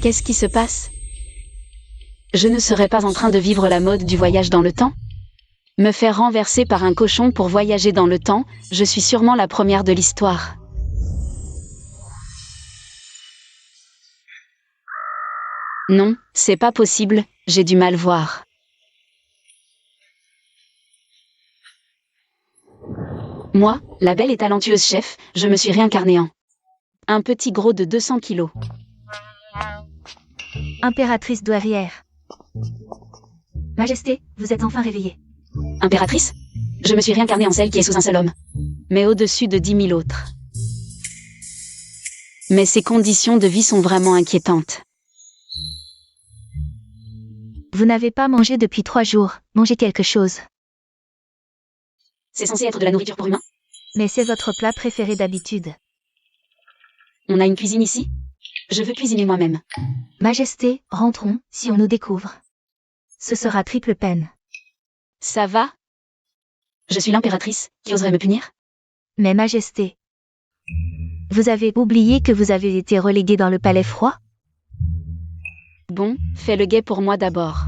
Qu'est-ce qui se passe? Je ne serais pas en train de vivre la mode du voyage dans le temps? Me faire renverser par un cochon pour voyager dans le temps, je suis sûrement la première de l'histoire. Non, c'est pas possible, j'ai du mal voir. Moi, la belle et talentueuse chef, je me suis réincarnée en un petit gros de 200 kilos. Impératrice douairière. Majesté, vous êtes enfin réveillée. Impératrice? Je me suis réincarnée en celle qui est sous un seul homme. Mais au-dessus de 10 000 autres. Mais ces conditions de vie sont vraiment inquiétantes. Vous n'avez pas mangé depuis 3 jours, mangez quelque chose. C'est censé être de la nourriture pour humains? Mais c'est votre plat préféré d'habitude. On a une cuisine ici? Je veux cuisiner moi-même. Majesté, rentrons, si on nous découvre. Ce sera triple peine. Ça va? Je suis l'impératrice, qui oserait me punir? Mais Majesté, vous avez oublié que vous avez été relégué dans le palais froid? Bon, fais le guet pour moi d'abord.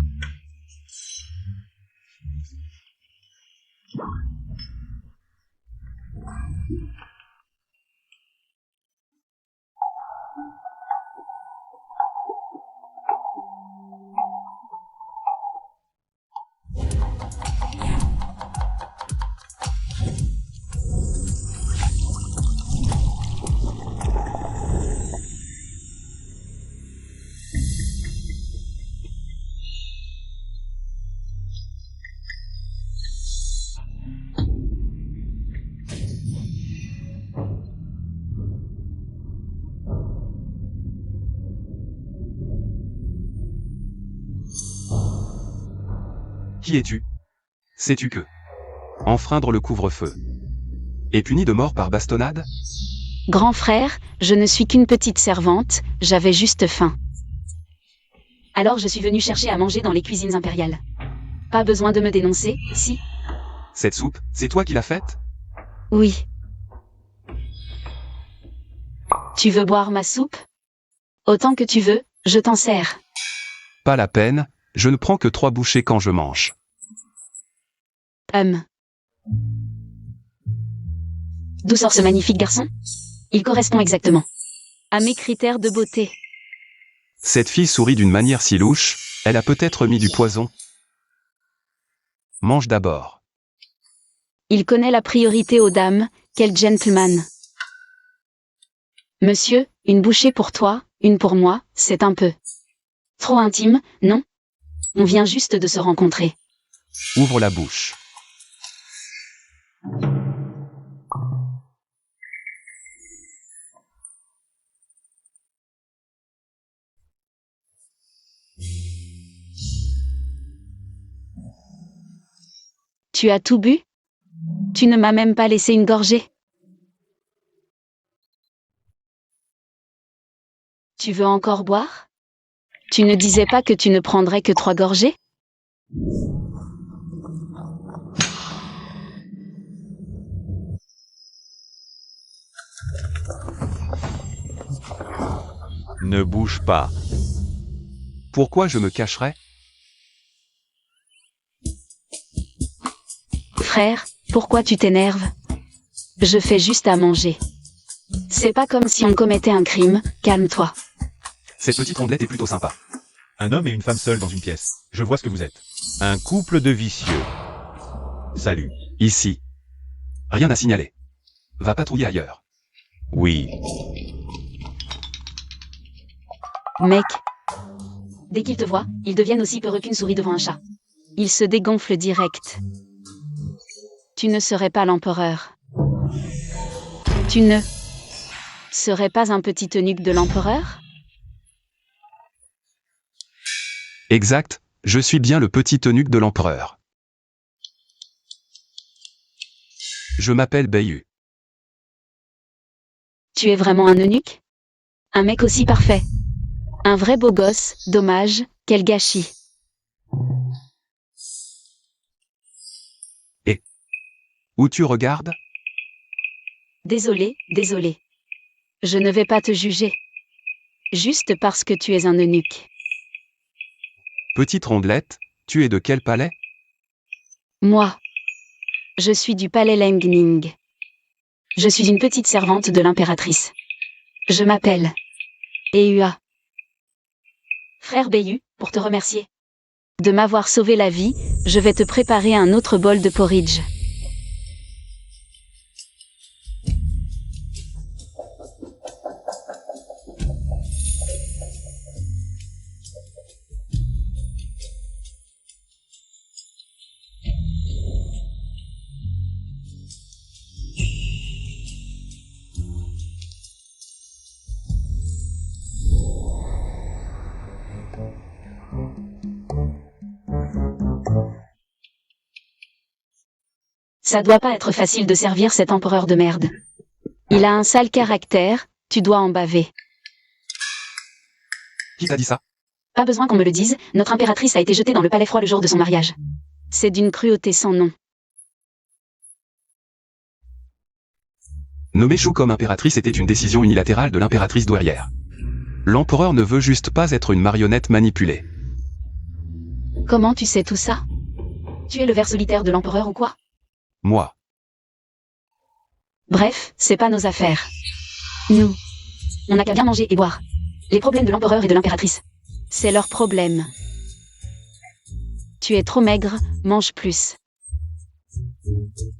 Qui es-tu? Sais-tu que enfreindre le couvre-feu est puni de mort par bastonnade? Grand frère, je ne suis qu'une petite servante, j'avais juste faim. Alors je suis venue chercher à manger dans les cuisines impériales. Pas besoin de me dénoncer, si? Cette soupe, c'est toi qui l'as faite? Oui. Tu veux boire ma soupe? Autant que tu veux, je t'en sers. Pas la peine, je ne prends que 3 bouchées quand je mange. D'où sort ce magnifique garçon? Il correspond exactement à mes critères de beauté. Cette fille sourit d'une manière si louche, elle a peut-être mis du poison. Mange d'abord. Il connaît la priorité aux dames, quel gentleman. Monsieur, une bouchée pour toi, une pour moi, c'est un peu trop intime, non? On vient juste de se rencontrer. Ouvre la bouche. Tu as tout bu? Tu ne m'as même pas laissé une gorgée. Tu veux encore boire? Tu ne disais pas que tu ne prendrais que 3 gorgées? Ne bouge pas. Pourquoi je me cacherais? Frère, pourquoi tu t'énerves? Je fais juste à manger. C'est pas comme si on commettait un crime, calme-toi. Cette petite rondelette est plutôt sympa. Un homme et une femme seuls dans une pièce. Je vois ce que vous êtes. Un couple de vicieux. Salut. Ici. Rien à signaler. Va patrouiller ailleurs. Oui. Mec. Dès qu'ils te voient, ils deviennent aussi peureux qu'une souris devant un chat. Ils se dégonflent direct. Tu ne serais pas l'empereur. Tu ne serais pas un petit eunuque de l'empereur? Exact, je suis bien le petit eunuque de l'empereur. Je m'appelle Bayu. Tu es vraiment un eunuque? Un mec aussi parfait. Un vrai beau gosse, dommage, quel gâchis. Où tu regardes? Désolé, désolé. Je ne vais pas te juger. Juste parce que tu es un eunuque. Petite rondelette, tu es de quel palais? Moi. Je suis du palais Lengning. Je suis une petite servante de l'impératrice. Je m'appelle Eua. Frère Bayu, pour te remercier de m'avoir sauvé la vie, je vais te préparer un autre bol de porridge. Ça doit pas être facile de servir cet empereur de merde. Il a un sale caractère, tu dois en baver. Qui t'a dit ça? Pas besoin qu'on me le dise, notre impératrice a été jetée dans le palais froid le jour de son mariage. C'est d'une cruauté sans nom. Nommer Chou comme impératrice était une décision unilatérale de l'impératrice douairière. L'empereur ne veut juste pas être une marionnette manipulée. Comment tu sais tout ça? Tu es le ver solitaire de l'empereur ou quoi? Moi. Bref, c'est pas nos affaires. Nous. On n'a qu'à bien manger et boire. Les problèmes de l'empereur et de l'impératrice. C'est leur problème. Tu es trop maigre, mange plus.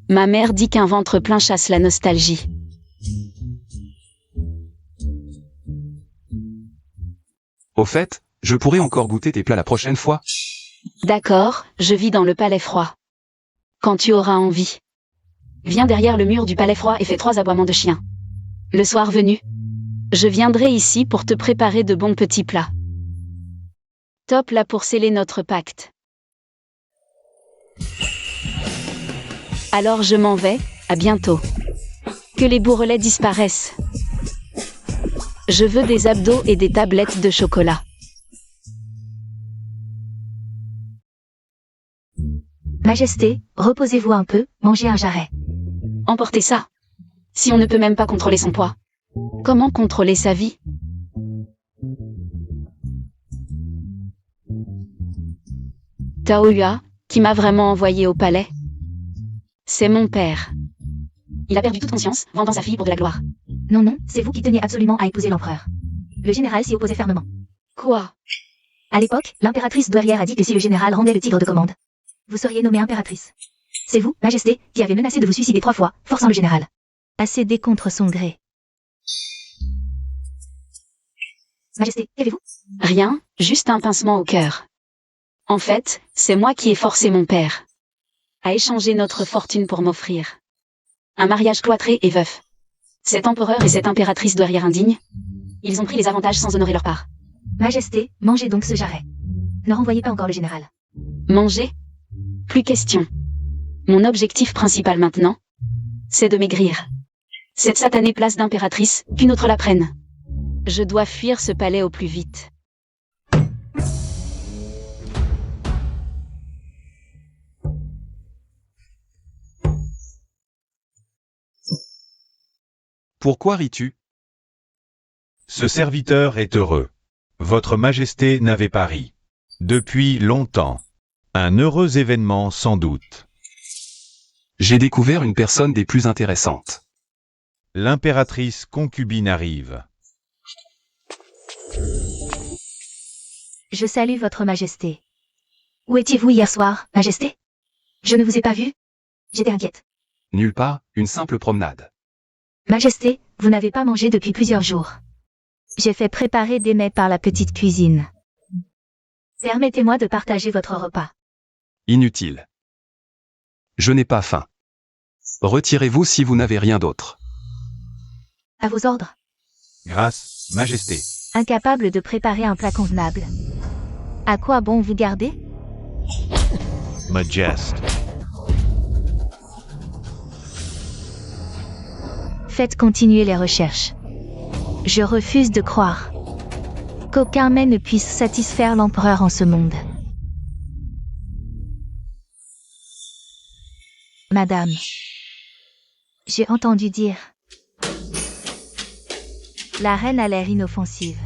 Ma mère dit qu'un ventre plein chasse la nostalgie. Au fait, je pourrais encore goûter tes plats la prochaine fois. D'accord, je vis dans le palais froid. Quand tu auras envie. Viens derrière le mur du palais froid et fais 3 aboiements de chien. Le soir venu, je viendrai ici pour te préparer de bons petits plats. Top là pour sceller notre pacte. Alors je m'en vais, à bientôt. Que les bourrelets disparaissent. Je veux des abdos et des tablettes de chocolat. Majesté, reposez-vous un peu, mangez un jarret. Emportez ça. Si on ne peut même pas contrôler son poids. Comment contrôler sa vie? Taoyua, qui m'a vraiment envoyé au palais? C'est mon père. Il a perdu toute conscience, vendant sa fille pour de la gloire. Non, non, c'est vous qui teniez absolument à épouser l'empereur. Le général s'y opposait fermement. Quoi? À l'époque, l'impératrice douairière a dit que si le général rendait le tigre de commande, vous seriez nommée impératrice. C'est vous, Majesté, qui avez menacé de vous suicider 3 fois, forçant le général à céder contre son gré. Majesté, qu'avez-vous? Rien, juste un pincement au cœur. En fait, c'est moi qui ai forcé mon père à échanger notre fortune pour m'offrir un mariage cloîtré et veuf. Cet empereur et cette impératrice douairière indigne, ils ont pris les avantages sans honorer leur part. Majesté, mangez donc ce jarret. Ne renvoyez pas encore le général. Manger? Plus question. Mon objectif principal maintenant, c'est de maigrir. Cette satanée place d'impératrice, qu'une autre la prenne. Je dois fuir ce palais au plus vite. Pourquoi ris-tu? Ce serviteur est heureux. Votre Majesté n'avait pas ri. Depuis longtemps. Un heureux événement sans doute. J'ai découvert une personne des plus intéressantes. L'impératrice concubine arrive. Je salue votre Majesté. Où étiez-vous hier soir, Majesté? Je ne vous ai pas vu. J'étais inquiète. Nulle part, une simple promenade. Majesté, vous n'avez pas mangé depuis plusieurs jours. J'ai fait préparer des mets par la petite cuisine. Permettez-moi de partager votre repas. Inutile. Je n'ai pas faim. Retirez-vous si vous n'avez rien d'autre. À vos ordres. Grâce, Majesté. Incapable de préparer un plat convenable. À quoi bon vous garder? Majest. Faites continuer les recherches. Je refuse de croire qu'aucun mets ne puisse satisfaire l'empereur en ce monde. Madame, j'ai entendu dire. La reine a l'air inoffensive.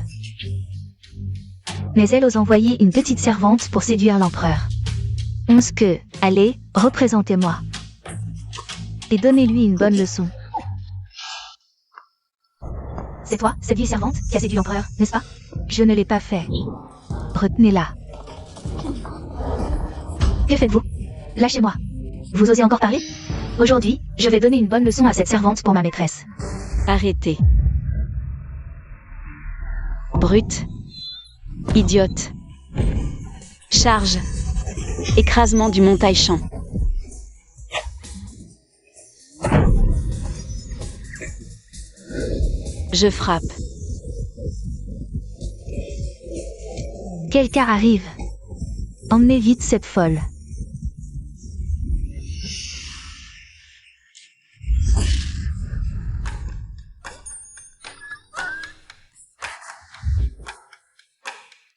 Mais elle ose envoyer une petite servante pour séduire l'empereur. 11 que, allez, représentez-moi. Et donnez-lui une bonne leçon. C'est toi, cette vieille servante, qui a séduit l'empereur, n'est-ce pas? Je ne l'ai pas fait. Retenez-la. Que faites-vous? Lâchez-moi. Vous osez encore parler? Aujourd'hui, je vais donner une bonne leçon à cette servante pour ma maîtresse. Arrêtez. Brute. Idiote. Charge. Écrasement du montaille-champ. Je frappe. Quelqu'un arrive. Emmenez vite cette folle.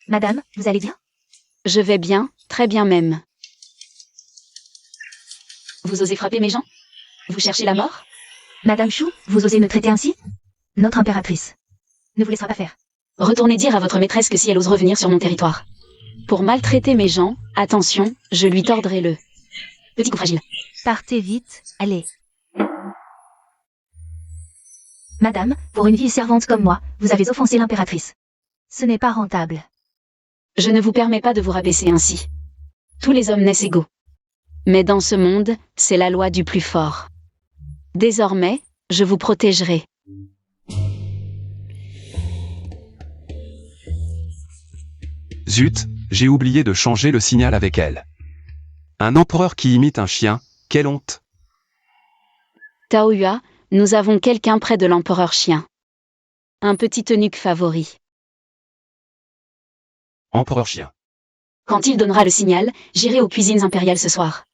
Madame, vous allez bien? Je vais bien, très bien même. Vous osez frapper mes gens? Vous cherchez la mort? Madame Chou, vous osez me traiter ainsi? Notre impératrice ne vous laissera pas faire. Retournez dire à votre maîtresse que si elle ose revenir sur mon territoire. Pour maltraiter mes gens, attention, je lui tordrai le petit coup fragile. Partez vite, allez. Madame, pour une vieille servante comme moi, vous avez offensé l'impératrice. Ce n'est pas rentable. Je ne vous permets pas de vous rabaisser ainsi. Tous les hommes naissent égaux. Mais dans ce monde, c'est la loi du plus fort. Désormais, je vous protégerai. Zut, j'ai oublié de changer le signal avec elle. Un empereur qui imite un chien, quelle honte! Taoyuan, nous avons quelqu'un près de l'empereur chien. Un petit eunuque favori. Empereur chien. Quand il donnera le signal, j'irai aux cuisines impériales ce soir.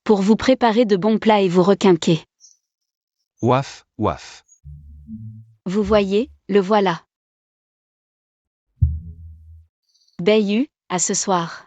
Pour vous préparer de bons plats et vous requinquer. Ouaf, ouaf. Vous voyez, le voilà. Bayu, à ce soir.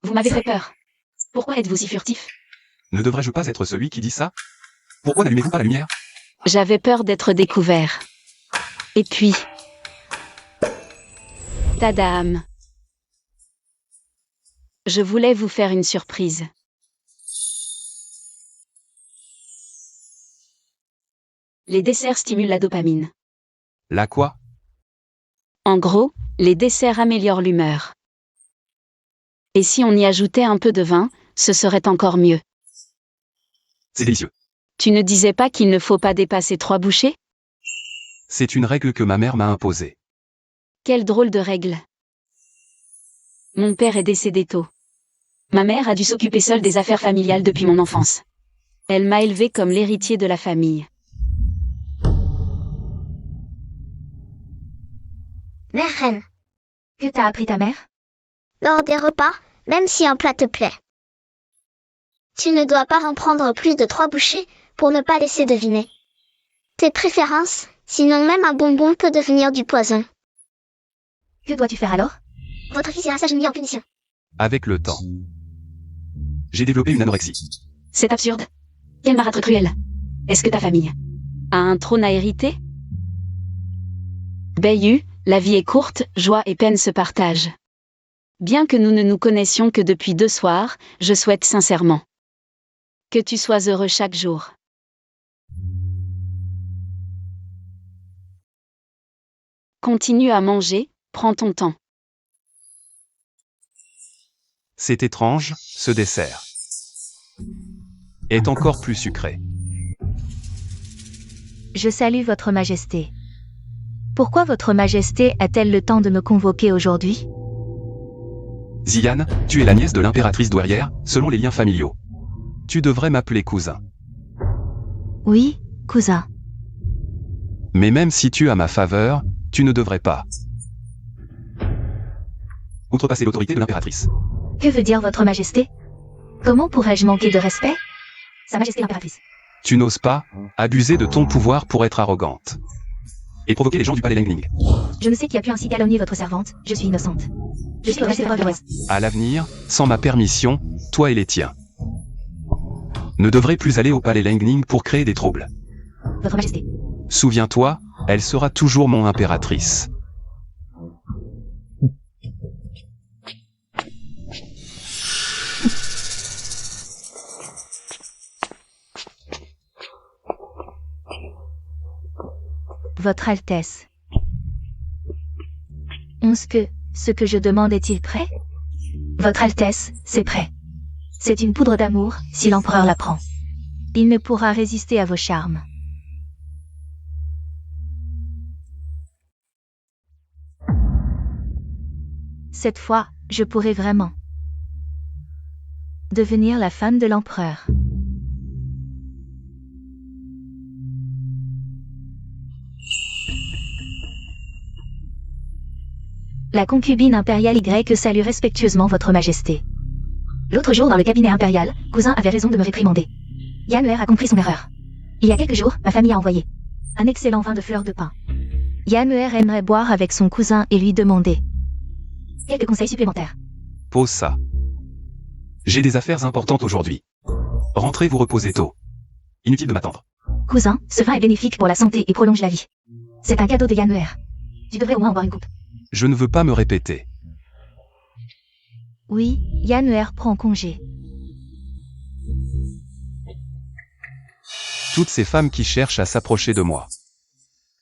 Vous m'avez fait peur. Pourquoi êtes-vous si furtif? Ne devrais-je pas être celui qui dit ça? Pourquoi n'allumez-vous pas la lumière? J'avais peur d'être découvert. Et puis... Tadam. Je voulais vous faire une surprise. Les desserts stimulent la dopamine. La quoi? En gros, les desserts améliorent l'humeur. Et si on y ajoutait un peu de vin, ce serait encore mieux. C'est délicieux. Tu ne disais pas qu'il ne faut pas dépasser 3 bouchées? C'est une règle que ma mère m'a imposée. Quelle drôle de règle. Mon père est décédé tôt. Ma mère a dû s'occuper seule des affaires familiales depuis mon enfance. Elle m'a élevé comme l'héritier de la famille. Mère reine, Que t'a appris ta mère? lors des repas, même si un plat te plaît, tu ne dois pas en prendre plus de 3 bouchées pour ne pas laisser deviner tes préférences, sinon même un bonbon peut devenir du poison. Que dois-tu faire alors? Votre fils ira s'agenouiller en punition. Avec le temps. J'ai développé une anorexie. C'est absurde. Quel marâtre cruel. Est-ce que ta famille a un trône à hériter? Bayu, la vie est courte, joie et peine se partagent. Bien que nous ne nous connaissions que depuis 2 soirs, je souhaite sincèrement que tu sois heureux chaque jour. Continue à manger, prends ton temps. C'est étrange, ce dessert est encore plus sucré. Je salue votre majesté. Pourquoi votre majesté a-t-elle le temps de me convoquer aujourd'hui? Ziane, tu es la nièce de l'impératrice douairière, selon les liens familiaux. Tu devrais m'appeler cousin. Oui, cousin. Mais même si tu as ma faveur, tu ne devrais pas outrepasser l'autorité de l'impératrice. Que veut dire votre majesté? Comment pourrais-je manquer de respect? Sa majesté l'impératrice. Tu n'oses pas abuser de ton pouvoir pour être arrogante. Et provoquer les gens du palais Lengling. Je ne sais qui a pu ainsi calomnier votre servante, je suis innocente. Je suis restée preuve de l'Ouest. À l'avenir, sans ma permission, toi et les tiens ne devrez plus aller au palais Lengling pour créer des troubles. Votre majesté. Souviens-toi, elle sera toujours mon impératrice. Votre Altesse. Ce que je demande est-il prêt? Votre Altesse, c'est prêt. C'est une poudre d'amour, si l'empereur la prend. Il ne pourra résister à vos charmes. Cette fois, je pourrai vraiment devenir la femme de l'empereur. La concubine impériale Y salue respectueusement votre majesté. L'autre jour dans le cabinet impérial, cousin avait raison de me réprimander. Yanner a compris son erreur. Il y a quelques jours, ma famille a envoyé un excellent vin de fleurs de pin. Yanner aimerait boire avec son cousin et lui demander quelques conseils supplémentaires. Pose ça. J'ai des affaires importantes aujourd'hui. Rentrez vous reposer tôt. Inutile de m'attendre. Cousin, ce vin est bénéfique pour la santé et prolonge la vie. C'est un cadeau de Yanner. Tu devrais au moins en boire une coupe. Je ne veux pas me répéter. Oui, Yanner prend congé. Toutes ces femmes qui cherchent à s'approcher de moi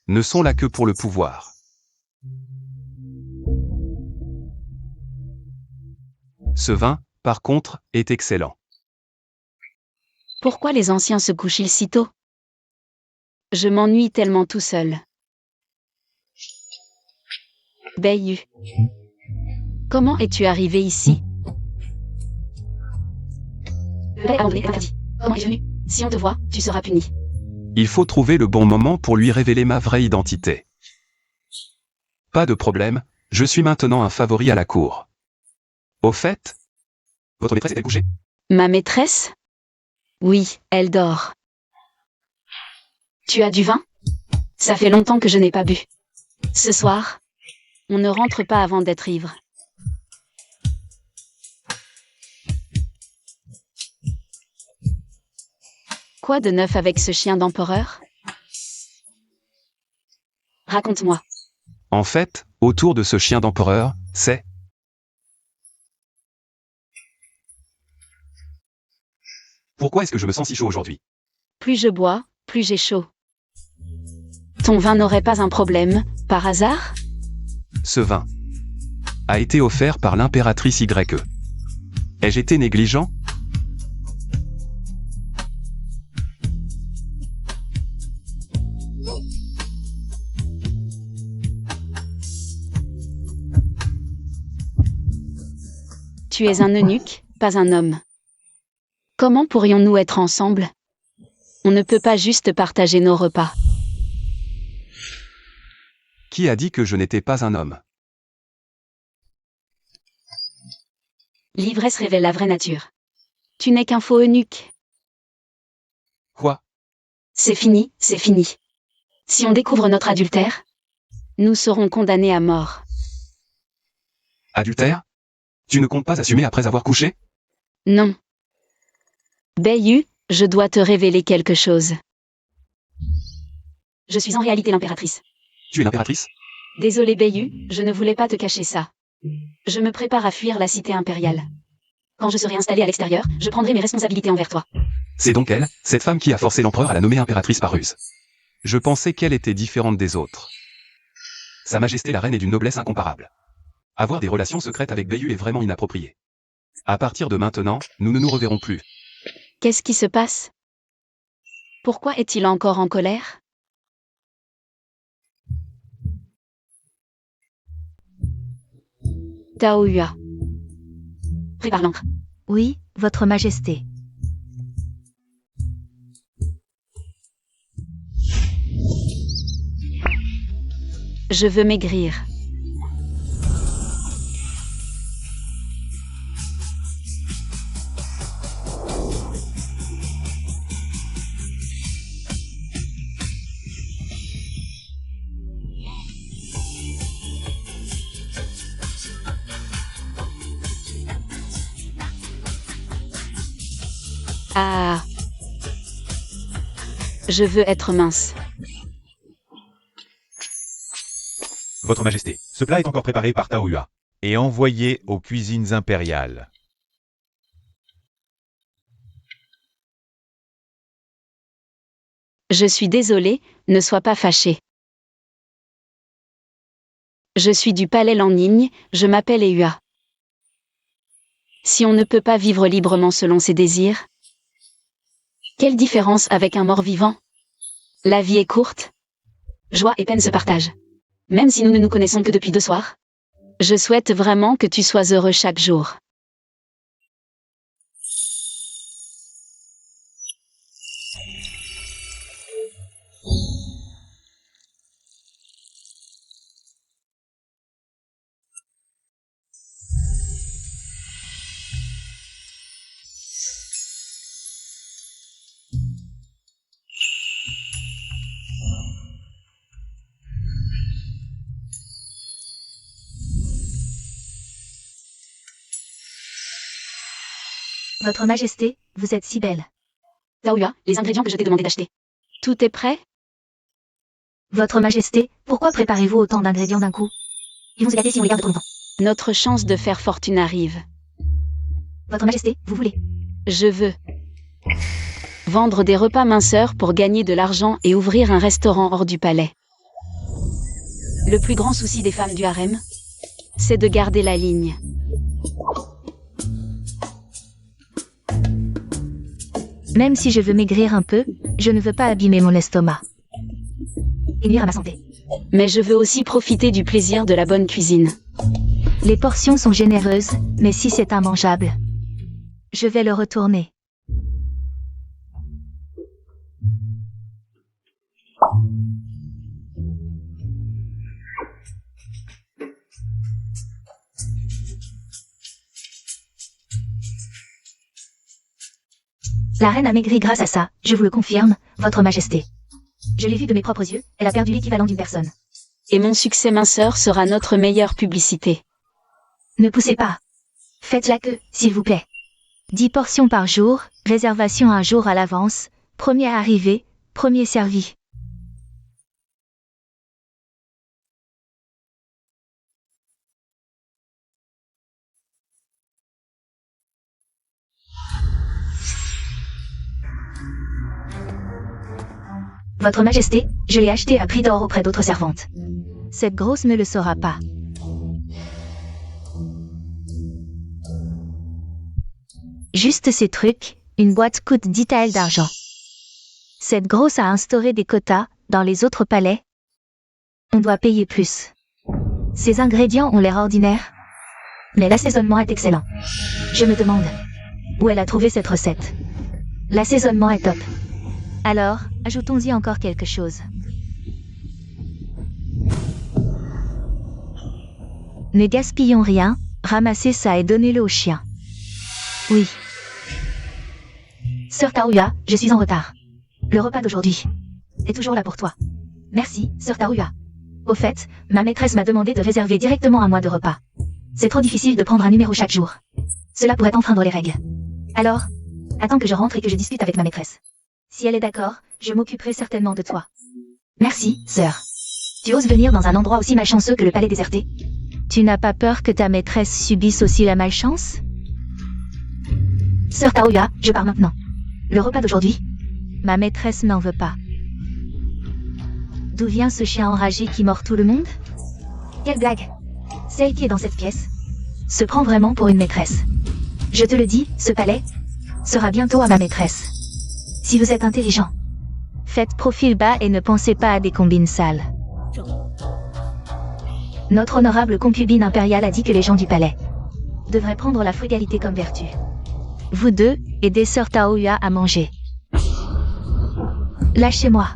ne sont là que pour le pouvoir. Ce vin, par contre, est excellent. Pourquoi les anciens se couchent-ils si tôt? Je m'ennuie tellement tout seul. Bayu. Comment es-tu arrivé ici? Comment es-tu venu? Si on te voit, tu seras puni. Il faut trouver le bon moment pour lui révéler ma vraie identité. Pas de problème, je suis maintenant un favori à la cour. Au fait, votre maîtresse est-elle couchée? Ma maîtresse? Oui, elle dort. Tu as du vin? Ça fait longtemps que je n'ai pas bu. Ce soir, on ne rentre pas avant d'être ivre. Quoi de neuf avec ce chien d'empereur? Raconte-moi. En fait, autour de ce chien d'empereur, c'est... Pourquoi est-ce que je me sens si chaud aujourd'hui? Plus je bois, plus j'ai chaud. Ton vin n'aurait pas un problème, par hasard? Ce vin a été offert par l'impératrice YE. Ai-je été négligent? Tu es un eunuque, pas un homme. Comment pourrions-nous être ensemble? On ne peut pas juste partager nos repas. Qui a dit que je n'étais pas un homme? L'ivresse révèle la vraie nature. Tu n'es qu'un faux eunuque. Quoi? C'est fini, c'est fini. Si on découvre notre adultère, nous serons condamnés à mort. Adultère? Tu ne comptes pas assumer après avoir couché? Non. Bayu, je dois te révéler quelque chose. Je suis en réalité l'impératrice. Tu es l'impératrice? Désolé Bayu, je ne voulais pas te cacher ça. Je me prépare à fuir la cité impériale. Quand je serai installée à l'extérieur, je prendrai mes responsabilités envers toi. C'est donc elle, cette femme qui a forcé l'empereur à la nommer impératrice par ruse. Je pensais qu'elle était différente des autres. Sa Majesté la Reine est d'une noblesse incomparable. Avoir des relations secrètes avec Bayu est vraiment inapproprié. À partir de maintenant, nous ne nous reverrons plus. Qu'est-ce qui se passe? Pourquoi est-il encore en colère? Taoyua. Prépare l'encre. Oui, votre majesté. Je veux maigrir. Ah. Je veux être mince. Votre Majesté, ce plat est encore préparé par Taoyuan et envoyé aux cuisines impériales. Je suis désolé, ne sois pas fâché. Je suis du palais Lannigne, je m'appelle Eua. Si on ne peut pas vivre librement selon ses désirs, quelle différence avec un mort-vivant? La vie est courte. Joie et peine se partagent. Même si nous ne nous connaissons que depuis 2 soirs. Je souhaite vraiment que tu sois heureux chaque jour. Votre Majesté, vous êtes si belle. Taoyuan, les ingrédients que je t'ai demandé d'acheter. Tout est prêt? Votre Majesté, pourquoi préparez-vous autant d'ingrédients d'un coup? Ils vont se gâter si on les garde trop longtemps. Notre chance de faire fortune arrive. Votre Majesté, vous voulez? Je veux vendre des repas minceurs pour gagner de l'argent et ouvrir un restaurant hors du palais. Le plus grand souci des femmes du harem, c'est de garder la ligne. Même si je veux maigrir un peu, je ne veux pas abîmer mon estomac. Et nuire à ma santé. Mais je veux aussi profiter du plaisir de la bonne cuisine. Les portions sont généreuses, mais si c'est immangeable, je vais le retourner. La reine a maigri grâce à ça, je vous le confirme, Votre Majesté. Je l'ai vu de mes propres yeux, elle a perdu l'équivalent d'une personne. Et mon succès minceur sera notre meilleure publicité. Ne poussez pas. Faites la queue, s'il vous plaît. 10 portions par jour, réservation un jour à l'avance, premier arrivé, premier servi. Votre Majesté, je l'ai acheté à prix d'or auprès d'autres servantes. Cette grosse ne le saura pas. Juste ces trucs, une boîte coûte 10 taels d'argent. Cette grosse a instauré des quotas, dans les autres palais. On doit payer plus. Ces ingrédients ont l'air ordinaires, mais l'assaisonnement est excellent. Je me demande où elle a trouvé cette recette. L'assaisonnement est top. Alors, ajoutons-y encore quelque chose. Ne gaspillons rien, ramassez ça et donnez-le au chien. Oui. Sœur Taoyuan, je suis en retard. Le repas d'aujourd'hui est toujours là pour toi. Merci, Sœur Taoyuan. Au fait, ma maîtresse m'a demandé de réserver directement un mois de repas. C'est trop difficile de prendre un numéro chaque jour. Cela pourrait enfreindre les règles. Alors, attends que je rentre et que je discute avec ma maîtresse. Si elle est d'accord, je m'occuperai certainement de toi. Merci, sœur. Tu oses venir dans un endroit aussi malchanceux que le palais déserté? Tu n'as pas peur que ta maîtresse subisse aussi la malchance? Sœur Taoyuan, je pars maintenant. Le repas d'aujourd'hui? Ma maîtresse n'en veut pas. D'où vient ce chien enragé qui mord tout le monde? Quelle blague! Celle qui est dans cette pièce se prend vraiment pour une maîtresse. Je te le dis, ce palais sera bientôt à ma maîtresse. Si vous êtes intelligent, faites profil bas et ne pensez pas à des combines sales. Notre honorable concubine impériale a dit que les gens du palais devraient prendre la frugalité comme vertu. Vous deux, aidez Sœur Taoyuan à manger. Lâchez-moi.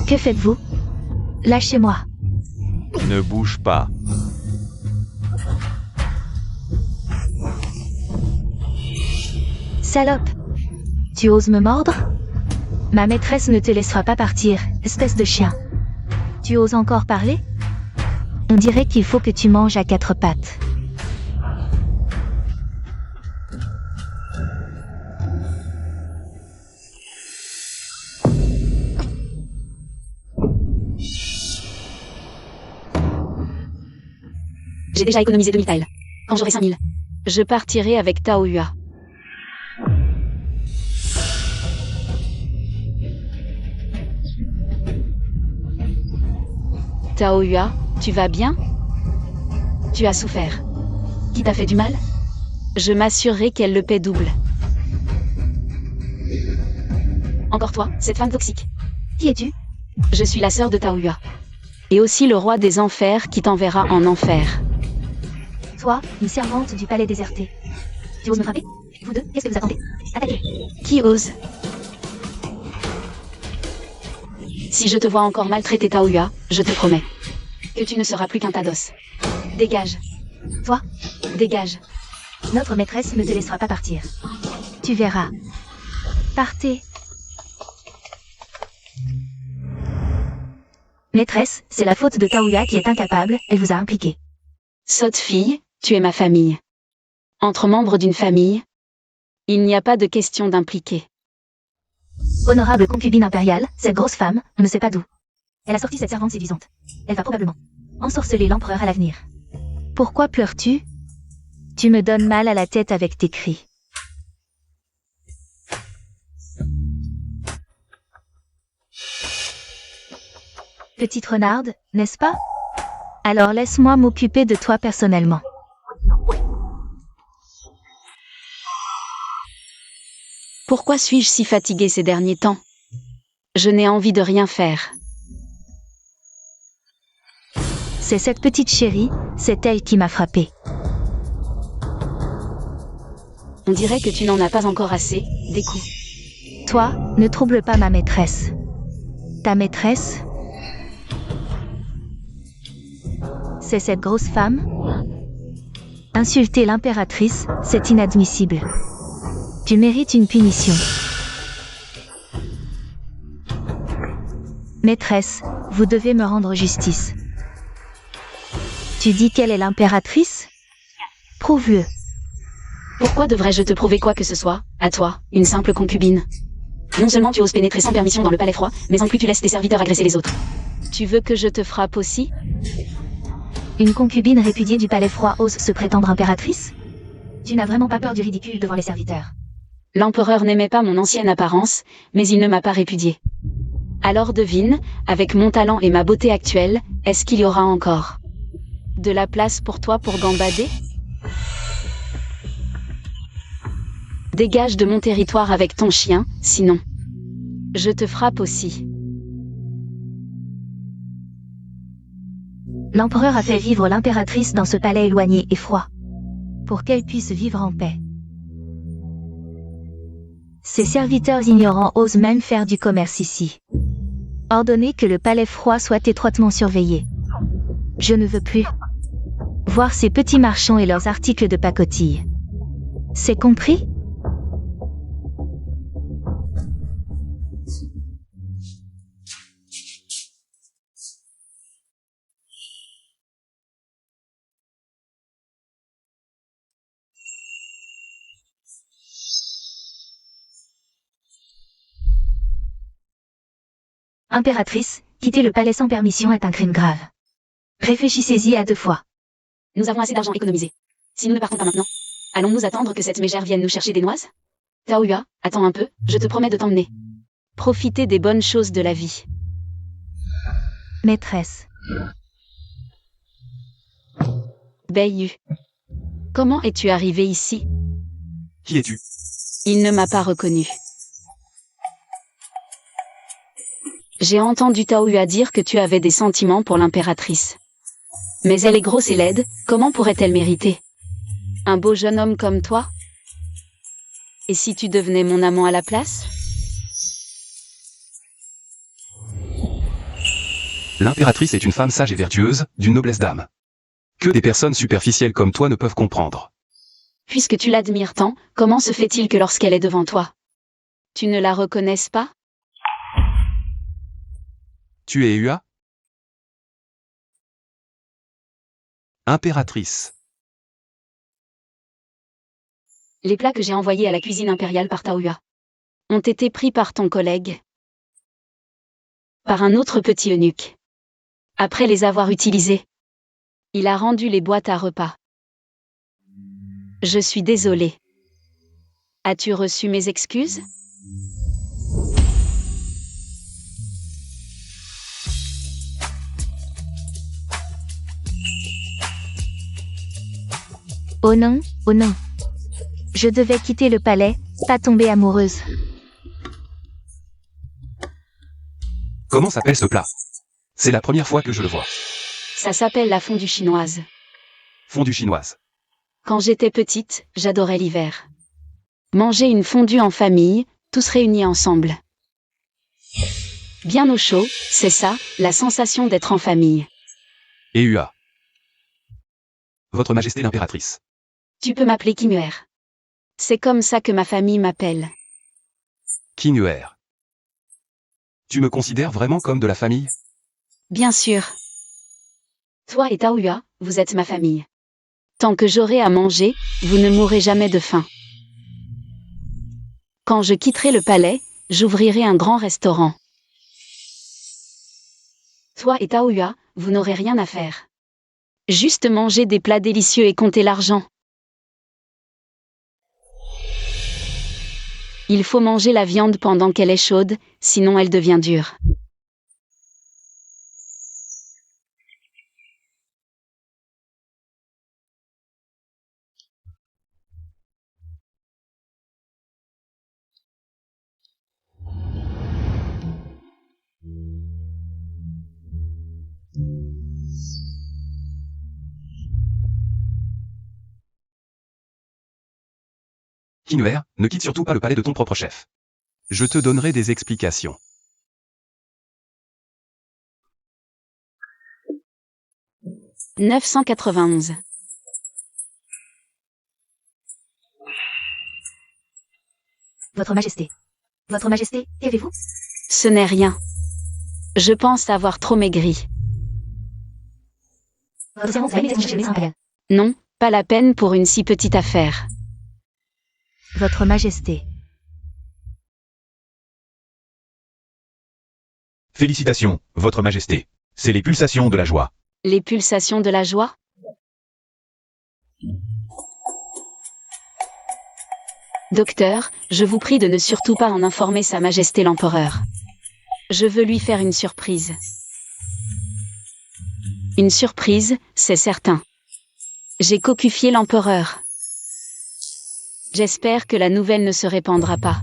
Que faites-vous? Lâchez-moi. Ne bouge pas. Salope. Tu oses me mordre? Ma maîtresse ne te laissera pas partir, espèce de chien. Tu oses encore parler? On dirait qu'il faut que tu manges à 4 pattes. J'ai déjà économisé 2000 tiles. Quand j'aurai 5000, je partirai avec Taoyua. Taoyua, tu vas bien? Tu as souffert. Qui t'a fait du mal? Je m'assurerai qu'elle le paie double. Encore toi, cette femme toxique. Qui es-tu? Je suis la sœur de Taoyua. Et aussi le roi des enfers qui t'enverra en enfer. Toi, une servante du palais déserté. Tu oses me frapper? Vous deux, qu'est-ce que vous attendez? Attaquez. Qui ose? Si je te vois encore maltraiter Taoyua, je te promets que tu ne seras plus qu'un tas d'os. Dégage. Toi, Dégage. notre maîtresse ne te laissera pas partir. Tu verras. Partez. Maîtresse, c'est la faute de Taoyua qui est incapable, elle vous a impliqué. Sotte fille, tu es ma famille. Entre membres d'une famille, il n'y a pas de question d'impliquer. Honorable concubine impériale, cette grosse femme, on ne sait pas d'où. Elle a sorti cette servante séduisante. Elle va probablement ensorceler l'empereur à l'avenir. Pourquoi pleures-tu? Tu me donnes mal à la tête avec tes cris. Petite renarde, n'est-ce pas? Alors laisse-moi m'occuper de toi personnellement. Pourquoi suis-je si fatiguée ces derniers temps? Je n'ai envie de rien faire. C'est cette petite chérie, c'est elle qui m'a frappée. On dirait que tu n'en as pas encore assez, des coups. Toi, ne trouble pas ma maîtresse. Ta maîtresse? C'est cette grosse femme? Insulter l'impératrice, c'est inadmissible. Tu mérites une punition. Maîtresse, vous devez me rendre justice. Tu dis qu'elle est l'impératrice? Prouve-le. Pourquoi devrais-je te prouver quoi que ce soit, à toi, une simple concubine? Non seulement tu oses pénétrer sans permission dans le palais froid, mais en plus tu laisses tes serviteurs agresser les autres. Tu veux que je te frappe aussi? Une concubine répudiée du palais froid ose se prétendre impératrice? Tu n'as vraiment pas peur du ridicule devant les serviteurs? L'empereur n'aimait pas mon ancienne apparence, mais il ne m'a pas répudiée. Alors devine, avec mon talent et ma beauté actuelle, est-ce qu'il y aura encore de la place pour toi pour gambader? Dégage de mon territoire avec ton chien, sinon je te frappe aussi. L'empereur a fait vivre l'impératrice dans ce palais éloigné et froid, pour qu'elle puisse vivre en paix. Ces serviteurs ignorants osent même faire du commerce ici. Ordonnez que le palais froid soit étroitement surveillé. Je ne veux plus voir ces petits marchands et leurs articles de pacotille. C'est compris? Impératrice, quitter le palais sans permission est un crime grave. Réfléchissez-y à 2 fois. Nous avons assez d'argent économisé. Si nous ne partons pas maintenant, allons-nous attendre que cette mégère vienne nous chercher des noises? Taoyua, attends un peu, je te promets de t'emmener. Profiter des bonnes choses de la vie. Maîtresse. Beiyu. Comment es-tu arrivé ici? Qui es-tu? Il ne m'a pas reconnu. J'ai entendu Taoyua dire que tu avais des sentiments pour l'impératrice. Mais elle est grosse et laide, comment pourrait-elle mériter un beau jeune homme comme toi? Et si tu devenais mon amant à la place? L'impératrice est une femme sage et vertueuse, d'une noblesse d'âme. Que des personnes superficielles comme toi ne peuvent comprendre. Puisque tu l'admires tant, comment se fait-il que lorsqu'elle est devant toi, tu ne la reconnaisses pas? Tu es Ua? Impératrice. Les plats que j'ai envoyés à la cuisine impériale par Taoyua ont été pris par ton collègue, par un autre petit eunuque. Après les avoir utilisés, Il a rendu les boîtes à repas. Je suis désolée. As-tu reçu mes excuses? Oh non, oh non. Je devais quitter le palais, pas tomber amoureuse. Comment s'appelle ce plat? C'est la première fois que je le vois. Ça s'appelle la fondue chinoise. Fondue chinoise. Quand j'étais petite, j'adorais l'hiver. Manger une fondue en famille, tous réunis ensemble. Bien au chaud, c'est ça, la sensation d'être en famille. Et UA. Votre Majesté l'impératrice. Tu peux m'appeler Kimuer. C'est comme ça que ma famille m'appelle. Kinuer. Tu me considères vraiment comme de la famille? Bien sûr. Toi et Taoyua, vous êtes ma famille. Tant que j'aurai à manger, vous ne mourrez jamais de faim. Quand je quitterai le palais, j'ouvrirai un grand restaurant. Toi et Taoyua, vous n'aurez rien à faire. Juste manger des plats délicieux et compter l'argent. Il faut manger la viande pendant qu'elle est chaude, sinon elle devient dure. Kinuer, ne quitte surtout pas le palais de ton propre chef. Je te donnerai des explications. « 991. Votre Majesté. Votre Majesté, qu'avez-vous? Ce n'est rien. Je pense avoir trop maigri. Votre serment, vous avez chercher le médecin impérial. Non, pas la peine pour une si petite affaire. Votre Majesté. Félicitations, Votre Majesté. C'est les pulsations de la joie. Les pulsations de la joie? Docteur, je vous prie de ne surtout pas en informer Sa Majesté l'Empereur. Je veux lui faire une surprise. Une surprise, c'est certain. J'ai cocufié l'Empereur. J'espère que la nouvelle ne se répandra pas.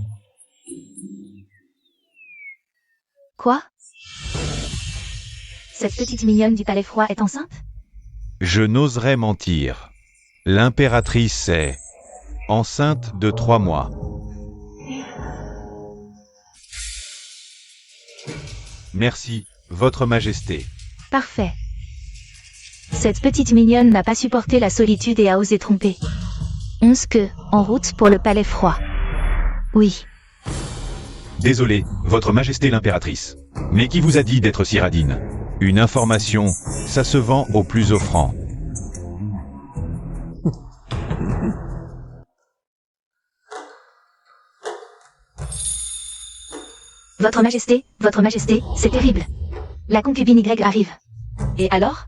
Quoi? Cette petite mignonne du palais froid est enceinte? Je n'oserais mentir. L'impératrice est enceinte de 3 mois. Merci, Votre Majesté. Parfait. Cette petite mignonne n'a pas supporté la solitude et a osé tromper. 11 que, en route pour le palais froid. Oui. Désolé, Votre Majesté l'impératrice. Mais qui vous a dit d'être si radine? Une information, ça se vend au plus offrant. Votre Majesté, c'est terrible. La concubine Y arrive. Et alors?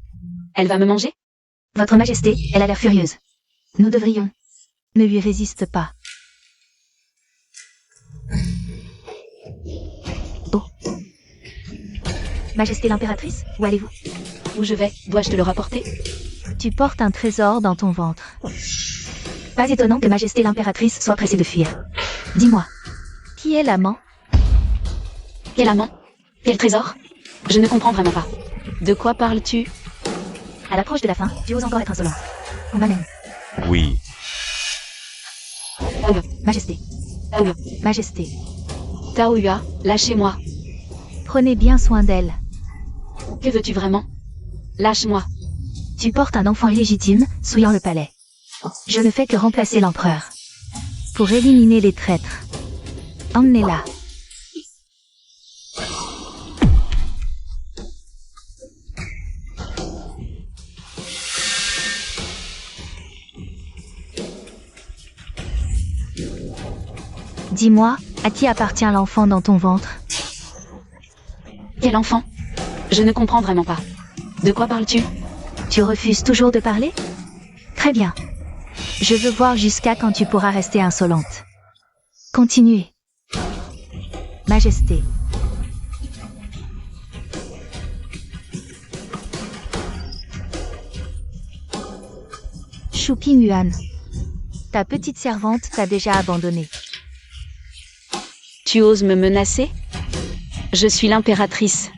Elle va me manger? Votre Majesté, elle a l'air furieuse. Nous devrions. Ne lui résiste pas. Oh. Majesté l'impératrice, où allez-vous? Où je vais? Dois-je te le rapporter? Tu portes un trésor dans ton ventre. Pas étonnant que Majesté l'impératrice soit pressée de fuir. Dis-moi, qui est l'amant? Quel amant? Quel trésor? Je ne comprends vraiment pas. De quoi parles-tu? À l'approche de la fin, tu oses encore être insolente. On m'amène. Oui. Majesté. Majesté. Taoyua, lâchez-moi. Prenez bien soin d'elle. Que veux-tu vraiment? Lâche-moi. Tu portes un enfant illégitime, souillant le palais. Je ne fais que remplacer l'empereur. Pour éliminer les traîtres. Emmenez-la. Dis-moi, à qui appartient l'enfant dans ton ventre? Quel enfant? Je ne comprends vraiment pas. De quoi parles-tu? Tu refuses toujours de parler? Très bien. Je veux voir jusqu'à quand tu pourras rester insolente. Continuez. Majesté. Shu Qingyuan. Ta petite servante t'a déjà abandonné. Tu oses me menacer? Je suis l'impératrice.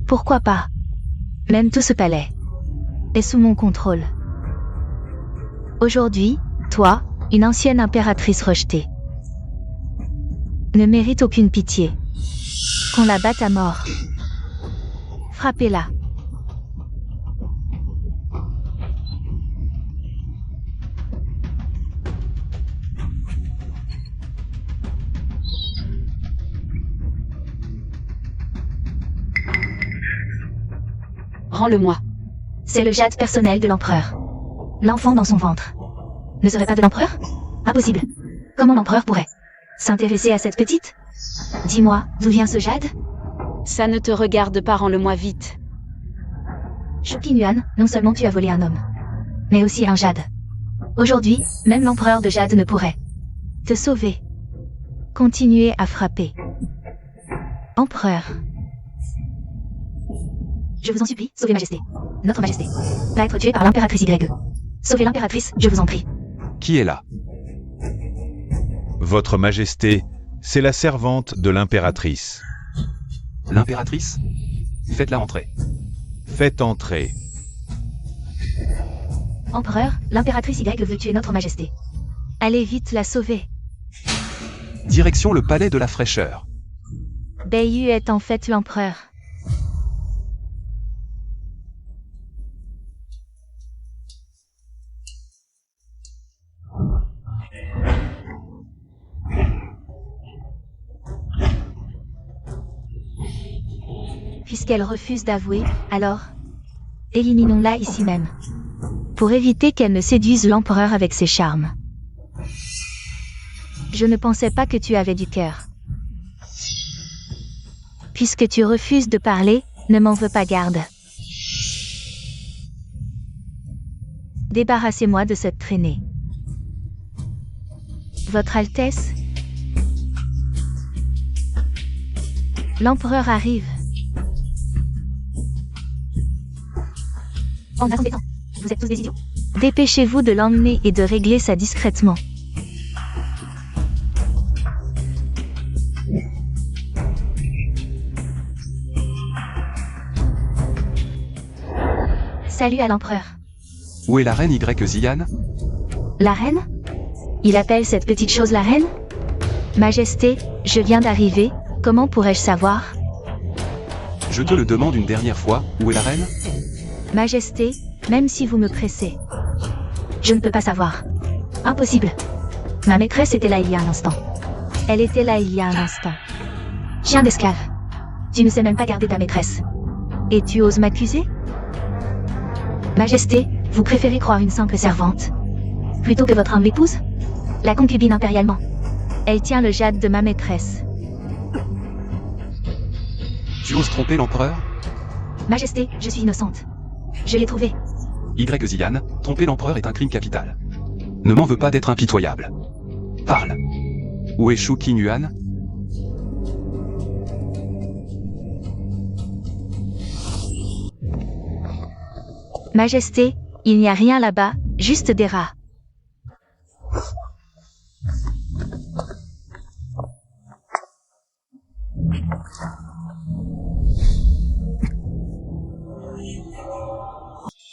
Pourquoi pas? Même tout ce palais est sous mon contrôle. Aujourd'hui, toi, une ancienne impératrice rejetée, ne mérite aucune pitié. Qu'on la batte à mort. Frappez-la. Rends-le-moi. C'est le jade personnel de l'empereur. L'enfant dans son ventre ne serait pas de l'empereur? Impossible. Comment l'empereur pourrait s'intéresser à cette petite? Dis-moi, d'où vient ce jade? Ça ne te regarde pas, rends-le-moi vite. Shu Qingyuan, non seulement tu as volé un homme, mais aussi un jade. Aujourd'hui, même l'empereur de jade ne pourrait te sauver. Continuez à frapper. Empereur. Je vous en supplie, sauvez Majesté. Notre Majesté va être tuée par l'impératrice YE. Sauvez l'impératrice, je vous en prie. Qui est là? Votre Majesté, c'est la servante de l'impératrice. L'impératrice? Faites-la entrer. Faites entrer. Empereur, l'impératrice Y veut tuer notre Majesté. Allez vite la sauver. Direction le palais de la fraîcheur. Beiyu est en fait l'empereur. Puisqu'elle refuse d'avouer, alors éliminons-la ici même. Pour éviter qu'elle ne séduise l'empereur avec ses charmes. Je ne pensais pas que tu avais du cœur. Puisque tu refuses de parler, ne m'en veux pas garde. Débarrassez-moi de cette traînée. Votre Altesse, l'empereur arrive. En attendant, vous êtes tous des idiots. Dépêchez-vous de l'emmener et de régler ça discrètement. Salut à l'empereur. Où est la reine Ziyan? La reine? Il appelle cette petite chose la reine? Majesté, je viens d'arriver, comment pourrais-je savoir? Je te le demande une dernière fois, où est la reine? Majesté, même si vous me pressez, je ne peux pas savoir. Impossible. Ma maîtresse était là il y a un instant. Elle était là il y a un instant. Chien d'esclave. Tu ne sais même pas garder ta maîtresse. Et tu oses m'accuser? Majesté, vous préférez croire une simple servante plutôt que votre humble épouse? La concubine impérialement. Elle tient le jade de ma maîtresse. Tu oses tromper l'empereur? Majesté, je suis innocente. Je l'ai trouvé. Ziyan, tromper l'empereur est un crime capital. Ne m'en veux pas d'être impitoyable. Parle. Où est Shu Qingyuan? Majesté, il n'y a rien là-bas, juste des rats.